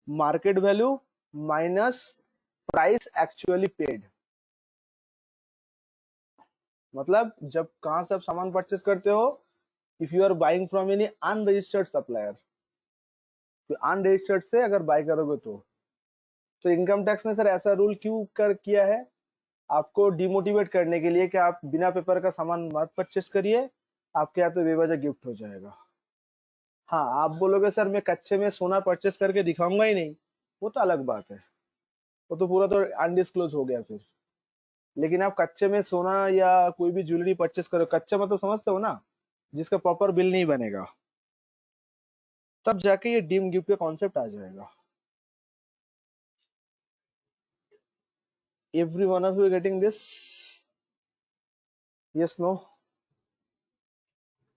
market value minus price actually paid. मतलब जब कहां से आप सामान परचेस करते हो, if you are buying from any unregistered supplier, तो अनरजिस्टर्ड से अगर बाय करोगे तो इनकम टैक्स ने सर ऐसा रूल क्यों किया है? आपको डिमोटिवेट करने के लिए कि आप बिना पेपर का सामान मत परचेस करिए, आपके यहाँ तो बेवजह गिफ्ट हो जाएगा। हाँ, आप बोलोगे सर मैं कच्चे में सोना परचेस करके दिखाऊंगा ही नहीं, वो तो अलग बात है, वो तो पूरा तो अनडिस्क्लोज हो गया फिर। लेकिन आप कच्चे में सोना या कोई भी ज्वेलरी परचेस करो, कच्चा मतलब समझते हो ना, जिसका प्रॉपर बिल नहीं बनेगा, तब जाके ये डीम गिफ्ट का कॉन्सेप्ट आ जाएगा। Every one of you getting this? Yes no?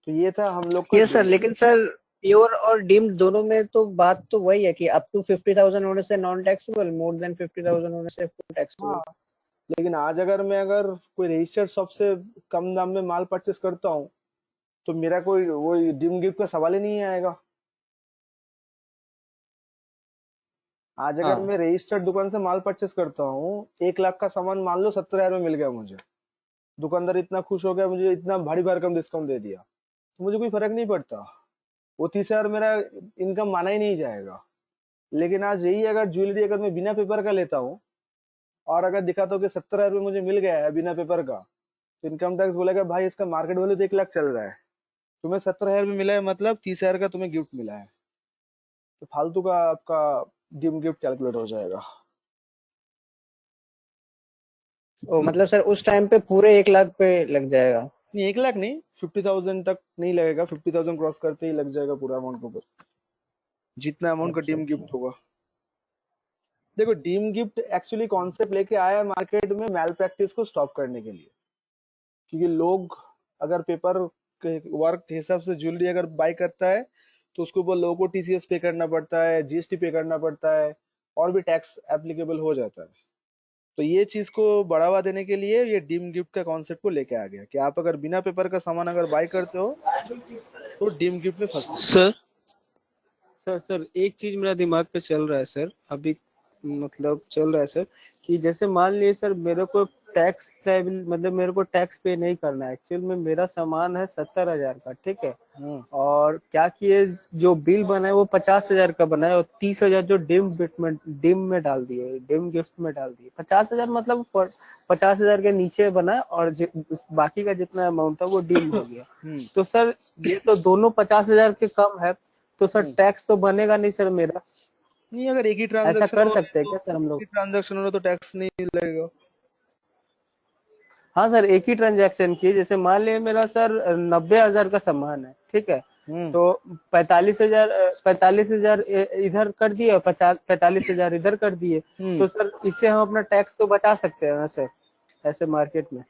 तो ये था हम लोग का
यस सर,
ज्वेलरी।
लेकिन सर प्योर और डीम्ड दोनों में तो बात तो वही है कि अप टू 50,000 होने से नॉन टैक्सेबल, मोर देन 50,000 होने से फुल टैक्सेबल।
हाँ, लेकिन आज अगर मैं कोई रजिस्टर्ड शॉप से कम दाम में माल परचेस करता हूँ, तो मेरा कोई वो डीम गिफ्ट का सवाल ही नहीं आएगा। आज अगर
हाँ
मैं रजिस्टर्ड दुकान से माल परचेस करता हूँ, 1 लाख का सामान मान लो 70,000 में मिल गया मुझे, दुकानदार इतना खुश हो गया, मुझे इतना भारी भरकम डिस्काउंट दे दिया, तो मुझे कोई फर्क नहीं पड़ता, वो 30,000 मेरा इनकम माना ही नहीं जाएगा। लेकिन आज यही अगर ज्वेलरी अगर मैं बिना पेपर का लेता हूँ और अगर दिखाता हूँ कि 70,000 में मुझे मिल गया है बिना पेपर का, तो इनकम टैक्स बोलेगा भाई इसका मार्केट वैल्यू तो 1 लाख चल रहा है, तुम्हें 70,000 में मिला है, मतलब 30,000 का तुम्हें गिफ्ट मिला है। तो फालतू का आपका डीम गिफ्ट कैलकुलेट हो जाएगा।
ओ मतलब सर उस टाइम पे पूरे 1 लाख पे लग जाएगा?
नहीं 1 लाख नहीं, 50,000 तक नहीं लगेगा, 50,000 क्रॉस करते ही लग जाएगा पूरा अमाउंट के ऊपर, जितना अमाउंट का
अच्छा
डीम
अच्छा।
गिफ्ट होगा। देखो डीम गिफ्ट एक्चुअली कॉन्सेप्ट लेके आया है मार्केट में मैल प्रैक्टिस को स्टॉप करने के लिए, क्योंकि लोग अगर पेपर वर्क के हिसाब से ज्वेलरी अगर बाय करता है तो उसके ऊपर लोगों को टीसीएस पे करना पड़ता है, जीएसटी पे करना पड़ता है, और भी टैक्स एप्लीकेबल हो जाता है। तो ये चीज को बढ़ावा देने के लिए ये डीम गिफ्ट का कॉन्सेप्ट को लेके आ गया कि आप अगर बिना पेपर का सामान अगर बाय करते हो तो डीम गिफ्ट में फंस सकते हो।
सर सर एक चीज मेरा दिमाग पे चल रहा है सर अभी, मतलब चल रहा है सर कि जैसे मान लीजिए सर मेरे को टैक्स लायबिल मतलब मेरे को टैक्स पे नहीं करना है, एक्चुअल में मेरा सामान है 70,000 का, ठीक है, और क्या किए जो बिल बना है वो 50,000 का बना है और 30,000 जो डिम में डाल दिए, डिम गिफ्ट में डाल दिए। 50,000 मतलब 50,000 के नीचे बना है और बाकी का जितना अमाउंट था वो डिम हो गया। तो सर ये तो दोनों 50,000 के कम है, तो सर टैक्स तो बनेगा नहीं सर मेरा?
नहीं अगर एक ही
ऐसा
ट्रांजैक्शन
कर
हो
सकते हैं
तो
क्या सर हम
एक
लोग?
ही ट्रांजैक्शन हो तो टैक्स नहीं लगेगा।
हाँ सर एक ही ट्रांजैक्शन की, जैसे मान लिया मेरा सर 90,000 का सामान है, ठीक है, तो 45,000 इधर कर दिए और 45,000 इधर कर दिए, तो सर इससे हम अपना टैक्स तो बचा सकते हैं ना सर ऐसे मार्केट में?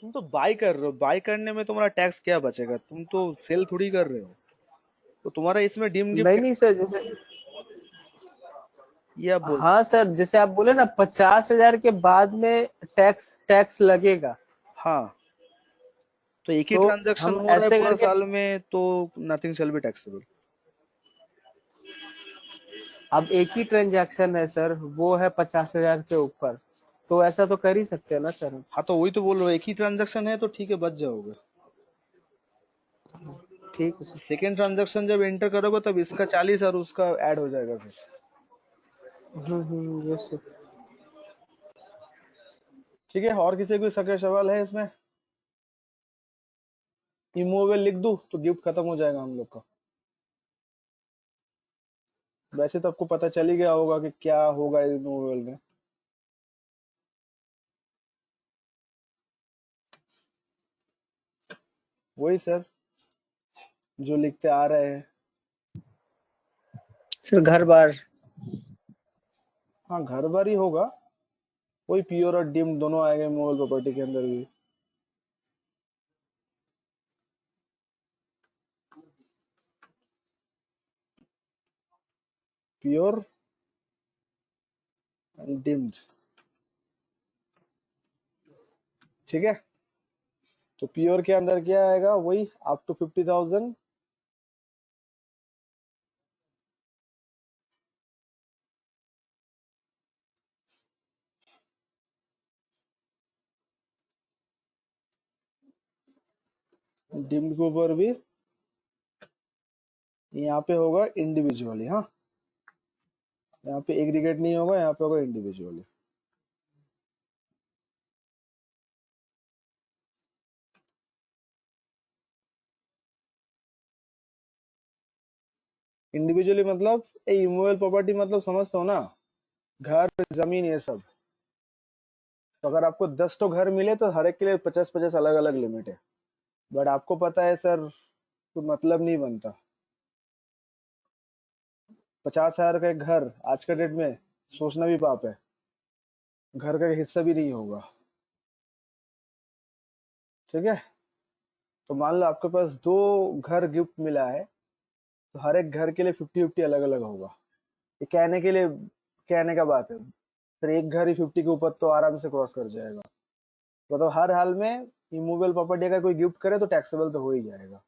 तुम तो बाय कर रहे हो, बाय करने में तुम्हारा टैक्स क्या बचेगा, तुम तो सेल थोड़ी कर रहे हो, तो तुम्हारा इसमें डीम गिफ्ट
नहीं सर जैसे,
ये आप बोल।
हाँ सर जैसे आप बोले ना 50,000 के बाद में टैक्स लगेगा,
हाँ तो एक ही
तो
ट्रांजैक्शन
हम
हो रहा है
ऐसे
पूरा
करके,
साल में तो नथिंग शैल बी टैक्सेबल।
अब एक ही ट्रांजैक्शन है सर वो है 50,000 के ऊपर, तो ऐसा तो कर ही सकते हैं ना सर हम?
हाँ तो वही तो बोल रहा हूँ, एक ही ट्रांजैक्शन है तो ठीक है बच जाओगे।
ठीक है सर।
सेकेंड ट्रांजैक्शन जब एंटर करोगे तब इसका 40 और उसका ऐड हो जाएगा फिर।
Yes sir.
ठीक है, और किसी कोई सके सवाल है इसमें? इमूवेबल लिख दूं तो गिफ्ट खत्म हो जाएगा हम लोग का। वैसे तो आपको पता चल ही गया होगा कि क्या होगा इमूवेबल में। वही सर जो लिखते आ रहे हैं।
सर घर बार।
हाँ घर बार ही होगा, वही प्योर और डीम्ड दोनों आएंगे इमूवेबल प्रॉपर्टी के अंदर भी। प्योर एंड डीम्ड, ठीक है। तो प्योर के अंदर क्या आएगा, वही अप टू 50,000, डीम्ड के ऊपर भी यहाँ पे होगा इंडिविजुअली। हाँ यहाँ पे एग्रीगेट नहीं होगा, यहाँ पे होगा इंडिविजुअली। इंडिविजुअली मतलब इमूवेबल प्रॉपर्टी मतलब समझते हो ना, घर जमीन ये सब। तो अगर आपको 10 तो घर मिले तो हर एक के लिए 50-50 अलग अलग लिमिट है, बट आपको पता है सर तो मतलब नहीं बनता। 50,000 का एक घर आज के डेट में सोचना भी पाप है, घर का हिस्सा भी नहीं होगा, ठीक है। तो मान लो आपके पास 2 घर गिफ्ट मिला है, तो हर एक घर के लिए 50-50 अलग अलग होगा। ये कहने के लिए कहने का बात है सर, एक घर ही 50 के ऊपर तो आराम से क्रॉस कर जाएगा। मतलब हर हाल में इमूवेबल प्रॉपर्टी अगर कोई गिफ्ट करे तो टैक्सेबल तो हो ही जाएगा,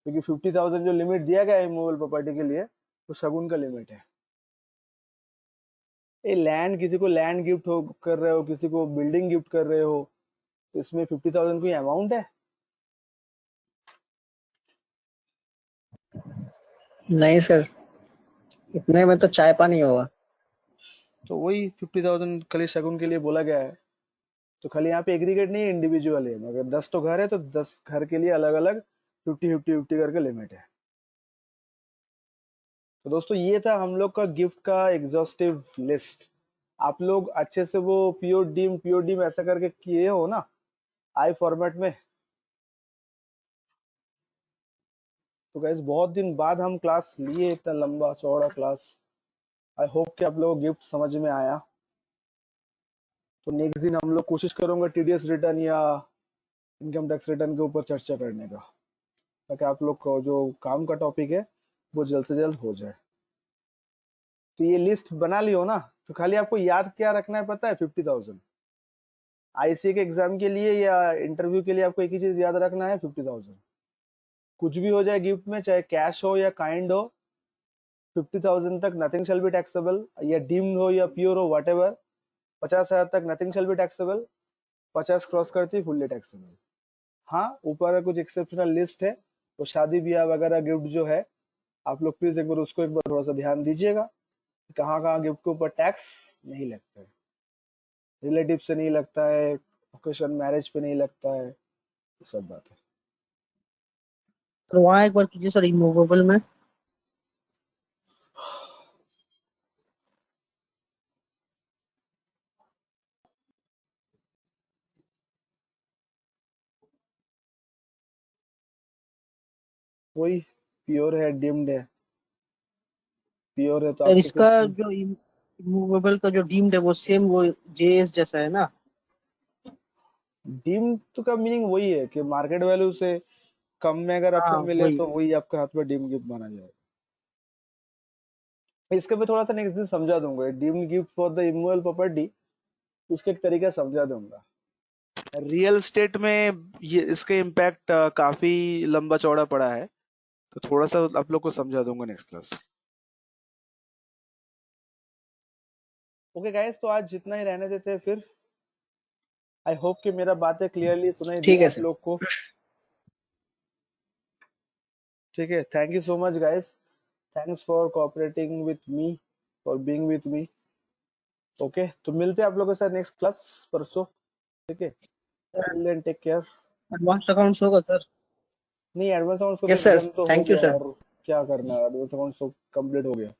क्योंकि 50,000 जो लिमिट दिया गया है इमूवेबल प्रॉपर्टी के लिए वो शगुन का लिमिट है। ये लैंड, किसी को लैंड गिफ्ट हो कर रहे हो, किसी को बिल्डिंग गिफ्ट कर रहे हो, तो इसमें 50,000 कोई अमाउंट है?
नहीं सर इतने में तो चाय पानी होगा।
तो वही 50,000 खाली शगुन के लिए बोला गया है। तो खाली यहाँ पे एग्रीगेट नहीं है, इंडिविजुअल है। अगर 10 तो घर है तो 10 घर के लिए अलग अलग 50-50-50 करके लिमिट है। तो दोस्तों ये था हम लोग का गिफ्ट का एग्जॉस्टिव लिस्ट। आप लोग अच्छे से वो प्योर डीम ऐसा करके किए हो ना आई फॉर्मेट में। तो गाइस बहुत दिन बाद हम क्लास लिए, इतना लंबा चौड़ा क्लास। आई होप कि आप लोगों को गिफ्ट समझ में आया। तो नेक्स्ट दिन हम लोग कोशिश करेंगे टीडीएस रिटर्न या इनकम टैक्स रिटर्न के ऊपर चर्चा करने का, ताकि आप लोग को जो काम का टॉपिक है वो जल्द से जल्द हो जाए। तो ये लिस्ट बना लियो ना, तो खाली आपको याद क्या रखना है पता है? 50,000। आईसीए के एग्जाम के लिए या इंटरव्यू के लिए आपको एक ही चीज याद रखना है, 50,000। कुछ भी हो जाए गिफ्ट में, चाहे कैश हो या काइंड हो, 50,000 तक नथिंग शैल बी टैक्सेबल, या डीम्ड हो या प्योर हो वट एवर। 50,000 तक nothing shall be taxable, 50 cross करती फुल्ली टैक्सेबल। हाँ, ऊपर कुछ एक्सेप्शनल लिस्ट है, तो शादी ब्याह वगैरह गिफ्ट जो है आप लोग प्लीज एक बार उसको एक बार थोड़ा सा ध्यान दीजिएगा, कहाँ कहाँ गिफ्ट के ऊपर टैक्स नहीं लगता है। रिलेटिव से नहीं लगता है, ओकेशन मैरिज पे नहीं लगता है, ये सब बात है।
तो वहाँ एक बार कीजिए सर, रिमूवेबल में।
वही प्योर है, डिम्ड है। प्योर है तो
सर
आपको
इसका
फिर
जो रिमूवेबल का जो डीम्ड है वो सेम वो जेएस जैसा है ना?
डिम्ड तो का मीनिंग वही है कि मार्केट वैल्यू से कम में अगर आपको
हाँ
मिले
वही।
तो वही आपके हाथ में डिम गिफ्ट माना जाएगा। इसके पे थोड़ा सा नेक्स्ट दिन समझा दूंगा, dim gift for the immovable property, उसके एक तरीका समझा दूंगा। रियल एस्टेट में ये इसके इम्पैक्ट काफी लंबा चौड़ा पड़ा है, तो थोड़ा सा आप लोग को समझा दूंगा नेक्स्ट क्लास। ओके गाइस, तो आज जितना ही रहने देते हैं फिर। आई होप कि मेरा बातें क्लियरली सुनाई दी
ठीक है
आप
सर।
लोग को। ठीक है, thank you so much guys, thanks for cooperating with me, for being with me. Okay, तो मिलते हैं आप लोगों के साथ नेक्स्ट क्लास परसों। ठीक है, till then take care.
Advance accounts होगा सर?
नहीं, एडवांस अकाउंट्स को तो
यस सर,
एग्जाम तो हो
थैंक यू
गया,
सर।
और क्या करना है, एडवांस अकाउंट्स तो कंप्लीट हो गया।